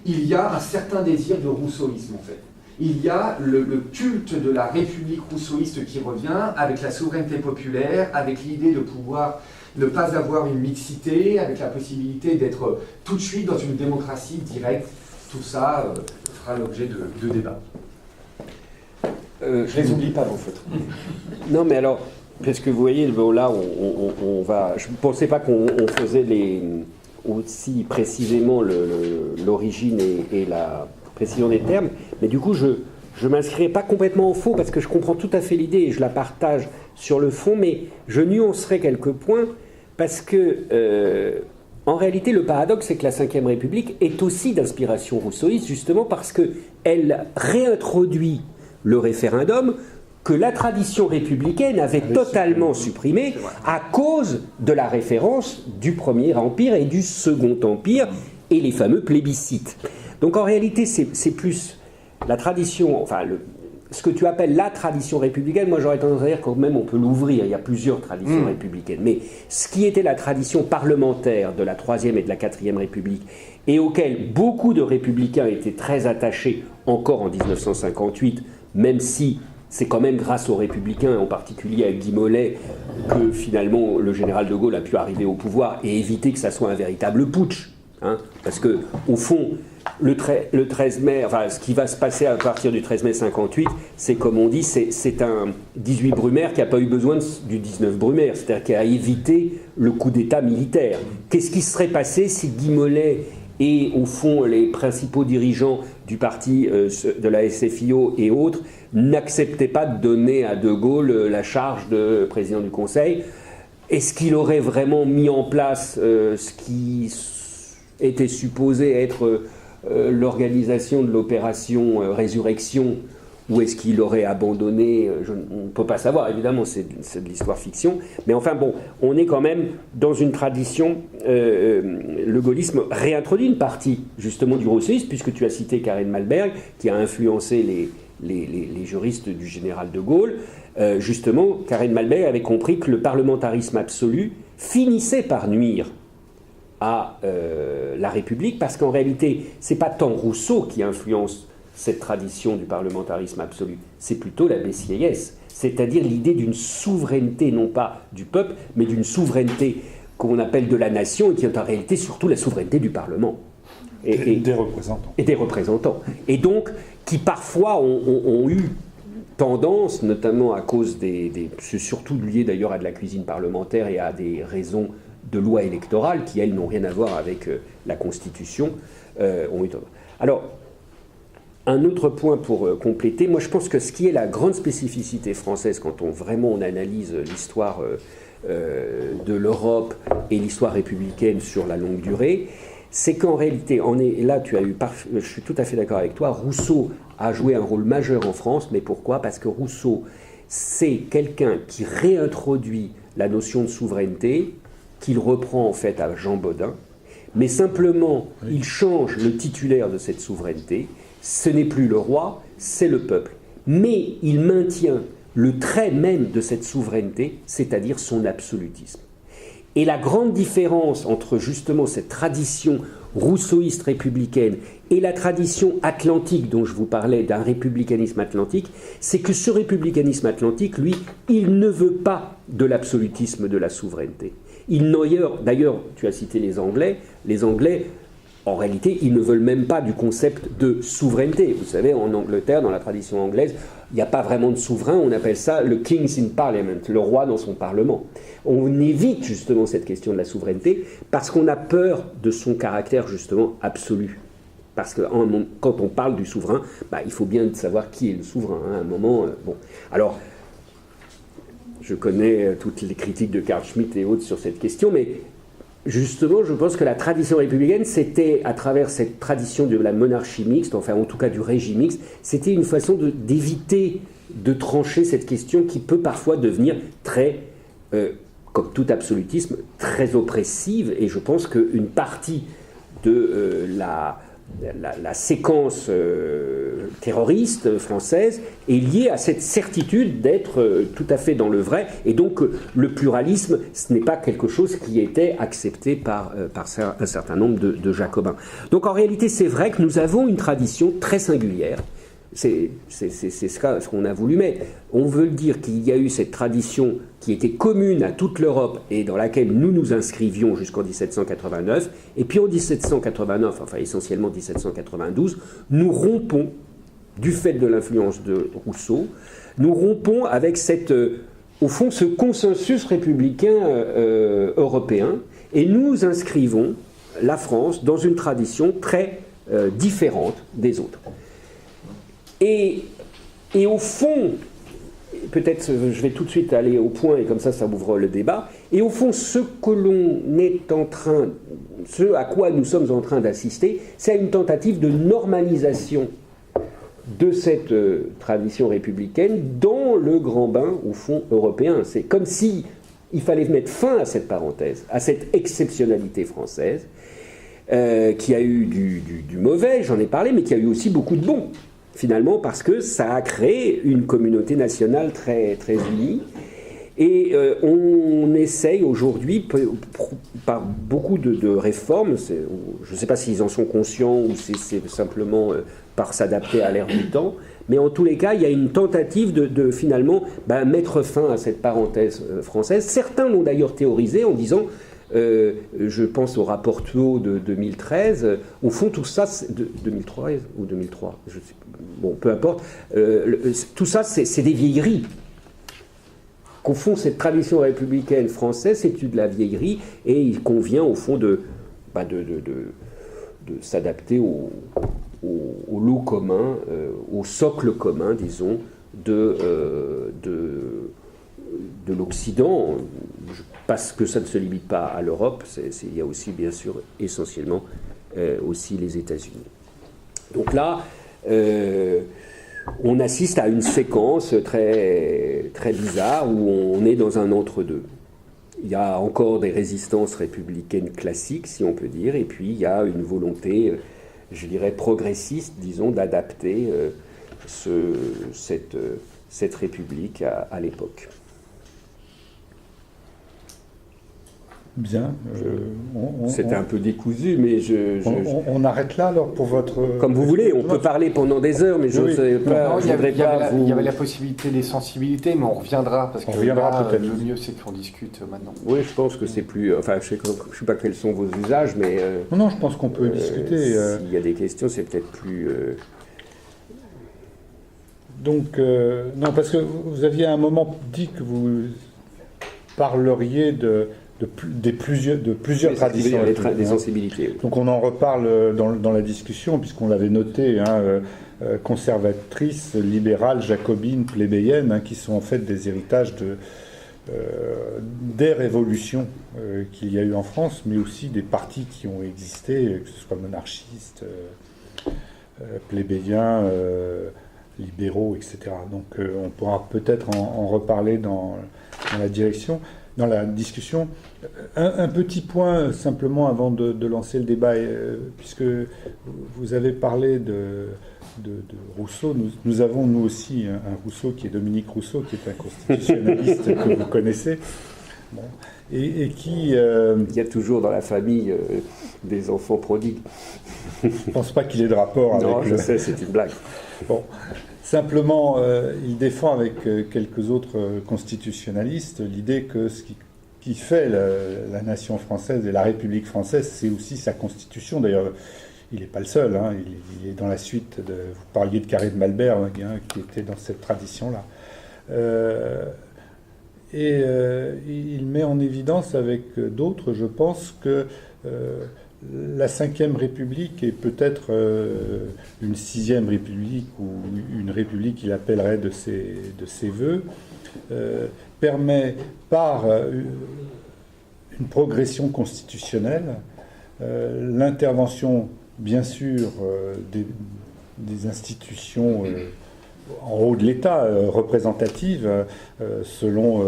il y a un certain désir de rousseauisme en fait. Il y a le culte de la République rousseauiste qui revient, avec la souveraineté populaire, avec l'idée de pouvoir ne pas avoir une mixité, avec la possibilité d'être tout de suite dans une démocratie directe. Tout ça fera l'objet de débats. Je les oublie pas, vos fautes. Non, mais alors, parce que vous voyez, bon, là, on va... Je ne pensais pas qu'on faisait aussi précisément l'origine et la précision des termes, mais du coup, je ne m'inscrirai pas complètement en faux, parce que je comprends tout à fait l'idée et je la partage sur le fond, mais je nuancerai quelques points, parce que... en réalité, le paradoxe, c'est que la Ve République est aussi d'inspiration rousseauiste, justement parce qu'elle réintroduit le référendum que la tradition républicaine avait totalement supprimé à cause de la référence du Premier Empire et du Second Empire et les fameux plébiscites. Donc en réalité, c'est plus la tradition, enfin ce que tu appelles la tradition républicaine, moi j'aurais tendance à dire quand même on peut l'ouvrir, il y a plusieurs traditions républicaines, mais ce qui était la tradition parlementaire de la Troisième et de la Quatrième République, et auquel beaucoup de républicains étaient très attachés encore en 1958, même si c'est quand même grâce aux républicains, en particulier à Guy Mollet, que finalement le général de Gaulle a pu arriver au pouvoir et éviter que ça soit un véritable putsch. Hein, parce que, au fond, le 13 mai, enfin, ce qui va se passer à partir du 13 mai 58, c'est comme on dit, c'est un 18 Brumaire qui n'a pas eu besoin du 19 Brumaire, c'est-à-dire qui a évité le coup d'État militaire. Qu'est-ce qui serait passé si Guy Mollet et, au fond, les principaux dirigeants du parti de la SFIO et autres n'acceptaient pas de donner à De Gaulle la charge de président du Conseil? Est-ce qu'il aurait vraiment mis en place ce qui était supposé être l'organisation de l'opération Résurrection, ou est-ce qu'il aurait abandonné? On ne peut pas savoir, évidemment, c'est de l'histoire fiction, mais enfin bon, on est quand même dans une tradition, le gaullisme réintroduit une partie justement du rousseauisme, puisque tu as cité Karine Malberg, qui a influencé les juristes du général de Gaulle. Justement, Karine Malberg avait compris que le parlementarisme absolu finissait par nuire à la République, parce qu'en réalité, ce n'est pas tant Rousseau qui influence cette tradition du parlementarisme absolu, c'est plutôt la Bessieyès, c'est-à-dire l'idée d'une souveraineté, non pas du peuple, mais d'une souveraineté qu'on appelle de la nation, et qui est en réalité surtout la souveraineté du Parlement. Et des représentants. Et des représentants. Et donc, qui parfois ont eu tendance, notamment à cause c'est surtout lié d'ailleurs à de la cuisine parlementaire et à des raisons de loi électorale qui, elles, n'ont rien à voir avec la Constitution, ont eu tendance. Alors, un autre point pour compléter, moi je pense que ce qui est la grande spécificité française quand on analyse l'histoire de l'Europe et l'histoire républicaine sur la longue durée, c'est qu'en réalité, je suis tout à fait d'accord avec toi, Rousseau a joué un rôle majeur en France, mais pourquoi? Parce que Rousseau, c'est quelqu'un qui réintroduit la notion de souveraineté, qu'il reprend en fait à Jean Bodin, mais simplement, il change le titulaire de cette souveraineté. Ce n'est plus le roi, c'est le peuple. Mais il maintient le trait même de cette souveraineté, c'est-à-dire son absolutisme. Et la grande différence entre justement cette tradition rousseauiste républicaine et la tradition atlantique dont je vous parlais, d'un républicanisme atlantique, c'est que ce républicanisme atlantique, lui, il ne veut pas de l'absolutisme de la souveraineté. D'ailleurs, tu as cité les Anglais, en réalité, ils ne veulent même pas du concept de souveraineté. Vous savez, en Angleterre, dans la tradition anglaise, il n'y a pas vraiment de souverain, on appelle ça le King's in Parliament, le roi dans son parlement. On évite justement cette question de la souveraineté parce qu'on a peur de son caractère justement absolu. Parce que quand on parle du souverain, il faut bien savoir qui est le souverain. Hein, à un moment, bon. Alors, je connais toutes les critiques de Carl Schmitt et autres sur cette question, mais justement, je pense que la tradition républicaine, c'était, à travers cette tradition de la monarchie mixte, enfin en tout cas du régime mixte, c'était une façon d'éviter de trancher cette question qui peut parfois devenir très, comme tout absolutisme, très oppressive. Et je pense qu'une partie de la séquence terroriste française est liée à cette certitude d'être tout à fait dans le vrai. Et donc le pluralisme, ce n'est pas quelque chose qui était accepté par un certain nombre de jacobins. Donc en réalité, c'est vrai que nous avons une tradition très singulière. C'est ce qu'on a voulu mettre. On veut dire qu'il y a eu cette tradition qui était commune à toute l'Europe et dans laquelle nous nous inscrivions jusqu'en 1789. Et puis en 1789, enfin essentiellement 1792, nous rompons, du fait de l'influence de Rousseau, nous rompons avec au fond, ce consensus républicain européen et nous inscrivons la France dans une tradition très différente des autres. Et au fond, peut-être je vais tout de suite aller au point et comme ça ouvre le débat, et au fond ce à quoi nous sommes en train d'assister, c'est une tentative de normalisation de cette tradition républicaine dans le grand bain, au fond, européen. C'est comme si il fallait mettre fin à cette parenthèse, à cette exceptionnalité française, qui a eu du mauvais, j'en ai parlé, mais qui a eu aussi beaucoup de bon. Finalement, parce que ça a créé une communauté nationale très, très unie. Et on essaye aujourd'hui, par beaucoup de réformes, je ne sais pas s'ils en sont conscients ou si c'est simplement par s'adapter à l'ère du temps, mais en tous les cas, il y a une tentative de finalement mettre fin à cette parenthèse française. Certains l'ont d'ailleurs théorisé en disant... je pense au rapport Thuot de 2013. Au fond, tout ça, 2013 ou 2003, je sais, bon, peu importe. Tout ça, c'est des vieilleries. Qu'au fond, cette tradition républicaine française, c'est de la vieillerie, et il convient au fond de s'adapter au lot commun, au socle commun, disons, de l'Occident, parce que ça ne se limite pas à l'Europe, il y a aussi, bien sûr, essentiellement, aussi les États-Unis. Donc là, on assiste à une séquence très, très bizarre où on est dans un entre-deux. Il y a encore des résistances républicaines classiques, si on peut dire, et puis il y a une volonté, je dirais, progressiste, disons, d'adapter cette République à l'époque. Bien. C'était un peu décousu, mais on arrête là alors pour votre... Comme vous voulez, on peut parler pendant des heures, mais je ne sais pas... Il y avait la possibilité des sensibilités, mais on reviendra, parce que peut-être le mieux c'est qu'on discute maintenant. Oui, je pense que c'est plus... Enfin, je ne sais pas quels sont vos usages, mais... Non, je pense qu'on peut discuter. S'il y a des questions, c'est peut-être plus... Donc, non, parce que vous aviez à un moment dit que vous parleriez de plusieurs traditions. Des sensibilités. Donc on en reparle dans la discussion, puisqu'on l'avait noté, conservatrices, libérales, jacobines, plébéiennes, qui sont en fait des héritages des révolutions qu'il y a eu en France, mais aussi des partis qui ont existé, que ce soit monarchistes, plébéiens, libéraux, etc. Donc on pourra peut-être en reparler dans la discussion. Un petit point simplement avant de lancer le débat, puisque vous avez parlé de Rousseau. Nous avons nous aussi un Rousseau qui est Dominique Rousseau, qui est un constitutionnaliste que vous connaissez. Bon. Et qui... Il y a toujours dans la famille des enfants prodigues. Je ne pense pas qu'il ait de rapport avec... Non, je sais, c'est une blague. Bon. Simplement, il défend avec quelques autres constitutionnalistes l'idée que ce qui fait la nation française et la République française, c'est aussi sa constitution. D'ailleurs, il n'est pas le seul. Il est dans la suite de... Vous parliez de Carré de Malberg, qui était dans cette tradition-là. Il met en évidence avec d'autres, je pense, que la Ve République est peut-être une Sixième République ou une République qu'il appellerait de ses voeux, permet par une progression constitutionnelle l'intervention, bien sûr, des institutions en haut de l'État, représentative, selon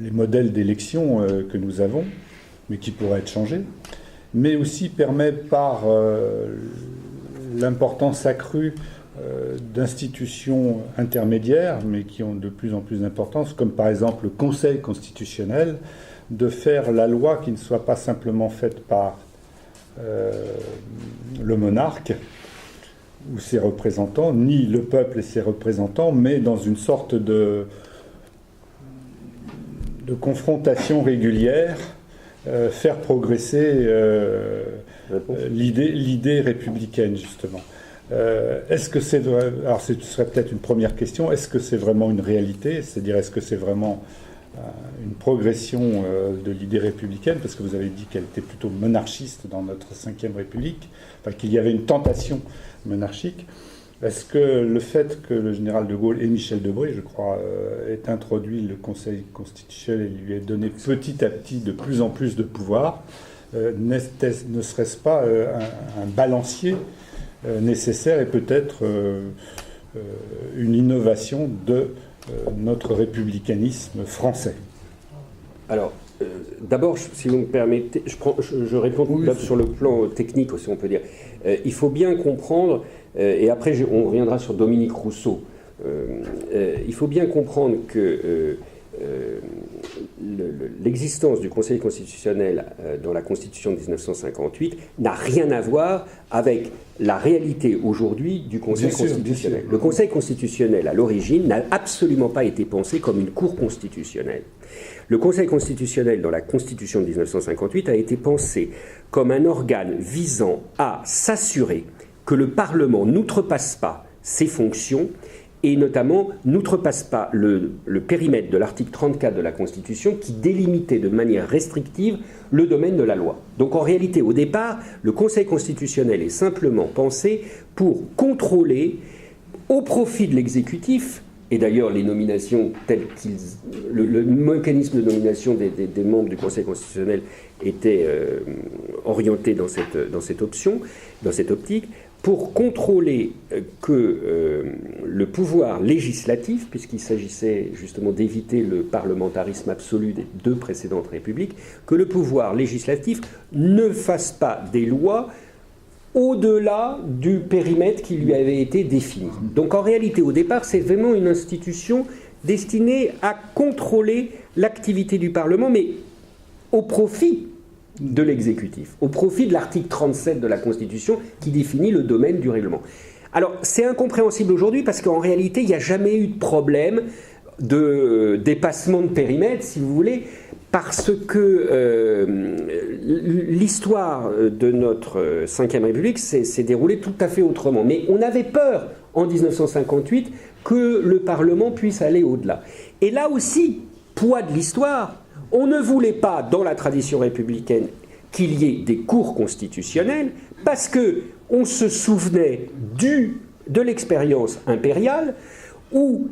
les modèles d'élection que nous avons, mais qui pourraient être changés, mais aussi permet par l'importance accrue d'institutions intermédiaires, mais qui ont de plus en plus d'importance, comme par exemple le Conseil constitutionnel, de faire la loi qui ne soit pas simplement faite par le monarque ou ses représentants, ni le peuple et ses représentants, mais dans une sorte de confrontation régulière, faire progresser l'idée républicaine, justement. Est-ce que c'est... Alors, ce serait peut-être une première question. Est-ce que c'est vraiment une réalité ? C'est-à-dire, est-ce que c'est vraiment une progression de l'idée républicaine ? Parce que vous avez dit qu'elle était plutôt monarchiste dans notre Ve République, enfin, qu'il y avait une tentation monarchique. Est-ce que le fait que le général de Gaulle et Michel Debré, je crois, aient introduit le Conseil constitutionnel et lui aient donné petit à petit de plus en plus de pouvoir, ne serait-ce pas un balancier nécessaire et peut-être une innovation de notre républicanisme français? Alors, d'abord, si vous me permettez, je réponds sur le plan technique aussi, on peut dire. Il faut bien comprendre, et après on reviendra sur Dominique Rousseau, il faut bien comprendre que l'existence du Conseil constitutionnel dans la Constitution de 1958 n'a rien à voir avec la réalité aujourd'hui du Conseil constitutionnel. Le Conseil constitutionnel, à l'origine, n'a absolument pas été pensé comme une cour constitutionnelle. Le Conseil constitutionnel, dans la Constitution de 1958, a été pensé comme un organe visant à s'assurer que le Parlement n'outrepasse pas ses fonctions et notamment n'outrepasse pas le périmètre de l'article 34 de la Constitution qui délimitait de manière restrictive le domaine de la loi. Donc en réalité, au départ, le Conseil constitutionnel est simplement pensé pour contrôler au profit de l'exécutif, et d'ailleurs les nominations telles qu'ils... Le mécanisme de nomination des membres du Conseil constitutionnel était orienté dans cette option, dans cette optique, pour contrôler que le pouvoir législatif, puisqu'il s'agissait justement d'éviter le parlementarisme absolu des deux précédentes républiques, que le pouvoir législatif ne fasse pas des lois au-delà du périmètre qui lui avait été défini. Donc en réalité, au départ, c'est vraiment une institution destinée à contrôler l'activité du Parlement, mais au profit de l'exécutif, au profit de l'article 37 de la Constitution qui définit le domaine du règlement. Alors, c'est incompréhensible aujourd'hui parce qu'en réalité, il n'y a jamais eu de problème de dépassement de périmètre, si vous voulez, parce que l'histoire de notre Ve République s'est déroulée tout à fait autrement. Mais on avait peur, en 1958, que le Parlement puisse aller au-delà. Et là aussi, poids de l'histoire, on ne voulait pas, dans la tradition républicaine, qu'il y ait des cours constitutionnelles, parce qu'on se souvenait de l'expérience impériale, où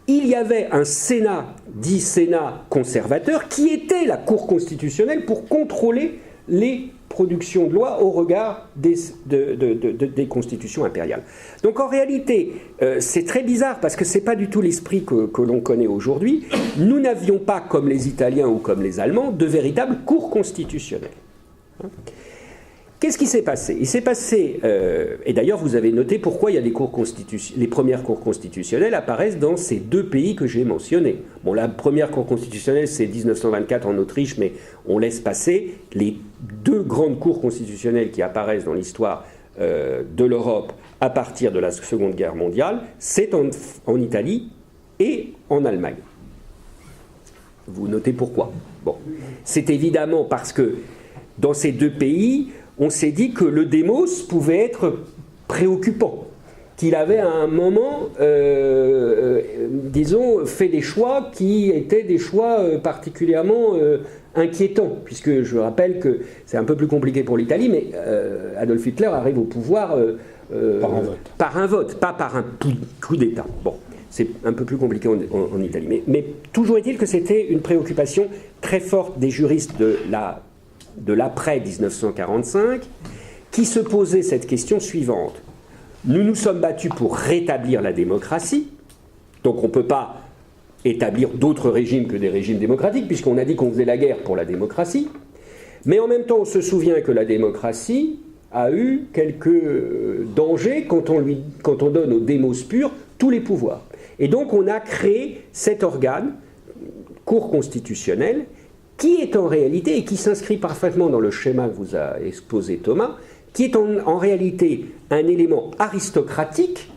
il y avait un Sénat, dit Sénat conservateur, qui était la Cour constitutionnelle pour contrôler les productions de lois au regard des constitutions impériales. Donc en réalité, c'est très bizarre parce que ce n'est pas du tout l'esprit que l'on connaît aujourd'hui. Nous n'avions pas, comme les Italiens ou comme les Allemands, de véritables cours constitutionnelles. Qu'est-ce qui s'est passé ? Il s'est passé, et d'ailleurs vous avez noté pourquoi il y a des les premières cours constitutionnelles apparaissent dans ces deux pays que j'ai mentionnés. Bon, la première cour constitutionnelle c'est 1924 en Autriche, mais on laisse passer. Les deux grandes cours constitutionnelles qui apparaissent dans l'histoire de l'Europe à partir de la Seconde Guerre mondiale, c'est en Italie et en Allemagne. Vous notez pourquoi. Bon, c'est évidemment parce que dans ces deux pays, on s'est dit que le démos pouvait être préoccupant, qu'il avait à un moment, disons, fait des choix qui étaient des choix particulièrement inquiétants, puisque je rappelle que c'est un peu plus compliqué pour l'Italie, mais Adolf Hitler arrive au pouvoir par un vote, pas par un coup d'État. Bon, c'est un peu plus compliqué en Italie. Mais toujours est-il que c'était une préoccupation très forte des juristes de l'après 1945, qui se posaient cette question suivante. nous nous sommes battus pour rétablir la démocratie, donc on ne peut pas établir d'autres régimes que des régimes démocratiques, puisqu'on a dit qu'on faisait la guerre pour la démocratie, mais en même temps on se souvient que la démocratie a eu quelques dangers quand on donne aux démos purs tous les pouvoirs. Et donc on a créé cet organe, Cour constitutionnelle, qui est en réalité, et qui s'inscrit parfaitement dans le schéma que vous a exposé Thomas, qui est en réalité un élément aristocratique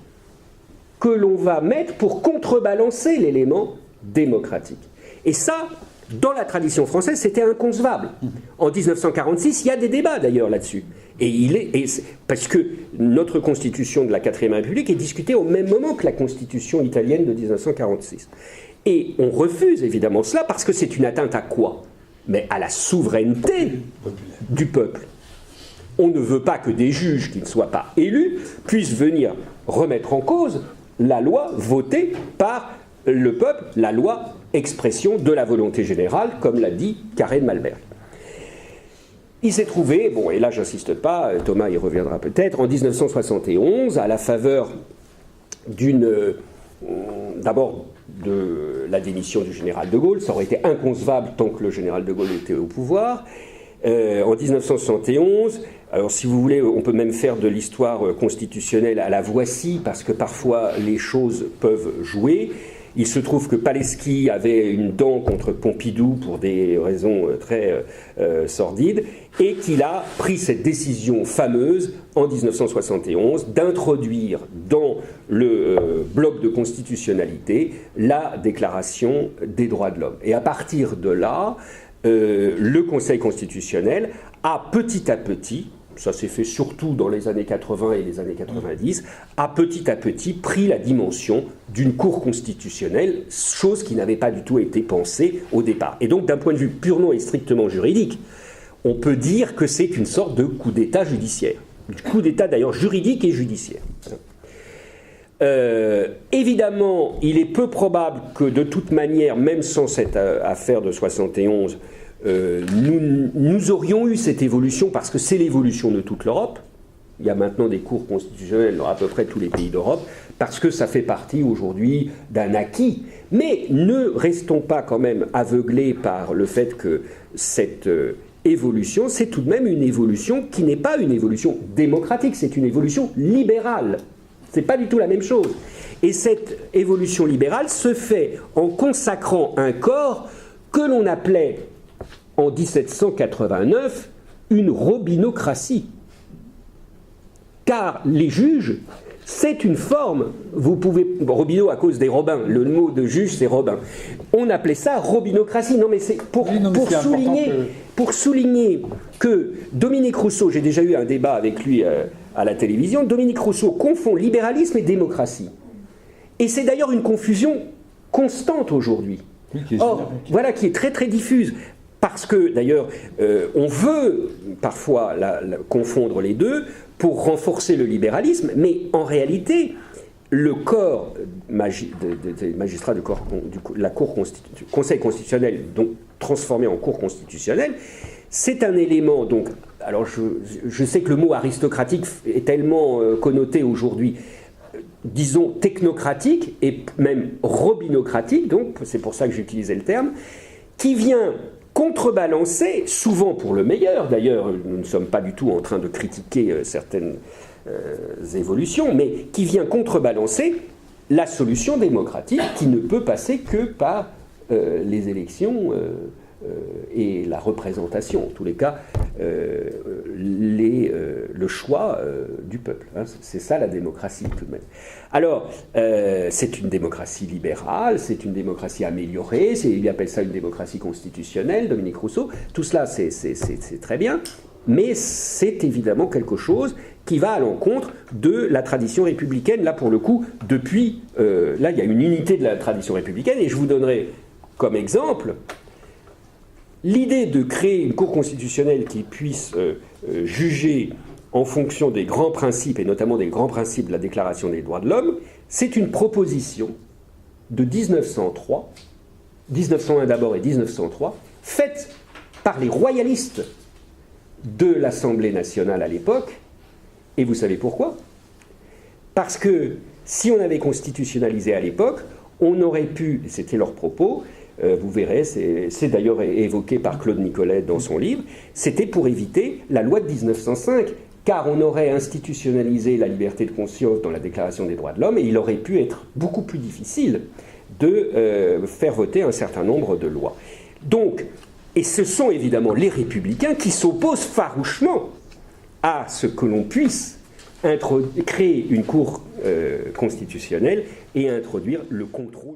que l'on va mettre pour contrebalancer l'élément démocratique. Et ça, dans la tradition française, c'était inconcevable. En 1946, il y a des débats d'ailleurs là-dessus. Parce que notre constitution de la 4e République est discutée au même moment que la constitution italienne de 1946. Et on refuse évidemment cela parce que c'est une atteinte à quoi? Mais à la souveraineté du peuple. On ne veut pas que des juges qui ne soient pas élus puissent venir remettre en cause la loi votée par le peuple, la loi expression de la volonté générale, comme l'a dit Karen Malberg. Il s'est trouvé, bon, et là j'insiste pas, Thomas y reviendra peut-être, en 1971, à la faveur d'abord de la démission du général de Gaulle, ça aurait été inconcevable tant que le général de Gaulle était au pouvoir, en 1971, alors si vous voulez, on peut même faire de l'histoire constitutionnelle à la voici, parce que parfois les choses peuvent jouer. Il se trouve que Paleski avait une dent contre Pompidou pour des raisons très sordides, et qu'il a pris cette décision fameuse en 1971 d'introduire dans le bloc de constitutionnalité la Déclaration des droits de l'homme. Et à partir de là, le Conseil constitutionnel a petit à petit, ça s'est fait surtout dans les années 80 et les années 90, a petit à petit pris la dimension d'une cour constitutionnelle, chose qui n'avait pas du tout été pensée au départ. Et donc d'un point de vue purement et strictement juridique, on peut dire que c'est une sorte de coup d'État judiciaire. Coup d'État d'ailleurs juridique et judiciaire. Évidemment, il est peu probable que de toute manière, même sans cette affaire de 71, nous aurions eu cette évolution, parce que c'est l'évolution de toute l'Europe. Il y a maintenant des cours constitutionnelles dans à peu près tous les pays d'Europe, parce que ça fait partie aujourd'hui d'un acquis. Mais ne restons pas quand même aveuglés par le fait que cette évolution, c'est tout de même une évolution qui n'est pas une évolution démocratique, c'est une évolution libérale. C'est pas du tout la même chose. Et cette évolution libérale se fait en consacrant un corps que l'on appelait en 1789 une robinocratie. Car les juges, c'est une forme, vous pouvez, Robineau à cause des Robins, le mot de juge c'est Robin, on appelait ça robinocratie. Non mais c'est pour souligner que Dominique Rousseau, j'ai déjà eu un débat avec lui à la télévision, Dominique Rousseau confond libéralisme et démocratie. Et c'est d'ailleurs une confusion constante aujourd'hui. Or, voilà, qui est très très diffuse. Parce que, d'ailleurs, on veut parfois confondre les deux pour renforcer le libéralisme, mais en réalité, le corps des magistrats du Conseil constitutionnel, donc transformé en Cour constitutionnelle, c'est un élément, donc, alors je sais que le mot aristocratique est tellement connoté aujourd'hui, disons technocratique et même robinocratique, donc c'est pour ça que j'utilisais le terme, qui vient contrebalancer, souvent pour le meilleur, d'ailleurs nous ne sommes pas du tout en train de critiquer certaines évolutions, mais qui vient contrebalancer la solution démocratique qui ne peut passer que par les élections et la représentation, en tous les cas le choix du peuple. Hein. C'est ça la démocratie tout de même. Alors, c'est une démocratie libérale, c'est une démocratie améliorée, il appelle ça une démocratie constitutionnelle, Dominique Rousseau. Tout cela, c'est très bien, mais c'est évidemment quelque chose qui va à l'encontre de la tradition républicaine. Là, pour le coup, depuis... là, il y a une unité de la tradition républicaine, et je vous donnerai comme exemple l'idée de créer une cour constitutionnelle qui puisse juger en fonction des grands principes, et notamment des grands principes de la Déclaration des droits de l'homme. C'est une proposition de 1903, 1901 d'abord et 1903, faite par les royalistes de l'Assemblée nationale à l'époque. Et vous savez pourquoi ? Parce que si on avait constitutionnalisé à l'époque, on aurait pu, et c'était leur propos, vous verrez, c'est d'ailleurs évoqué par Claude Nicollet dans son livre, c'était pour éviter la loi de 1905, car on aurait institutionnalisé la liberté de conscience dans la Déclaration des droits de l'homme, et il aurait pu être beaucoup plus difficile de faire voter un certain nombre de lois. Donc, et ce sont évidemment les républicains qui s'opposent farouchement à ce que l'on puisse créer une cour constitutionnelle et introduire le contrôle.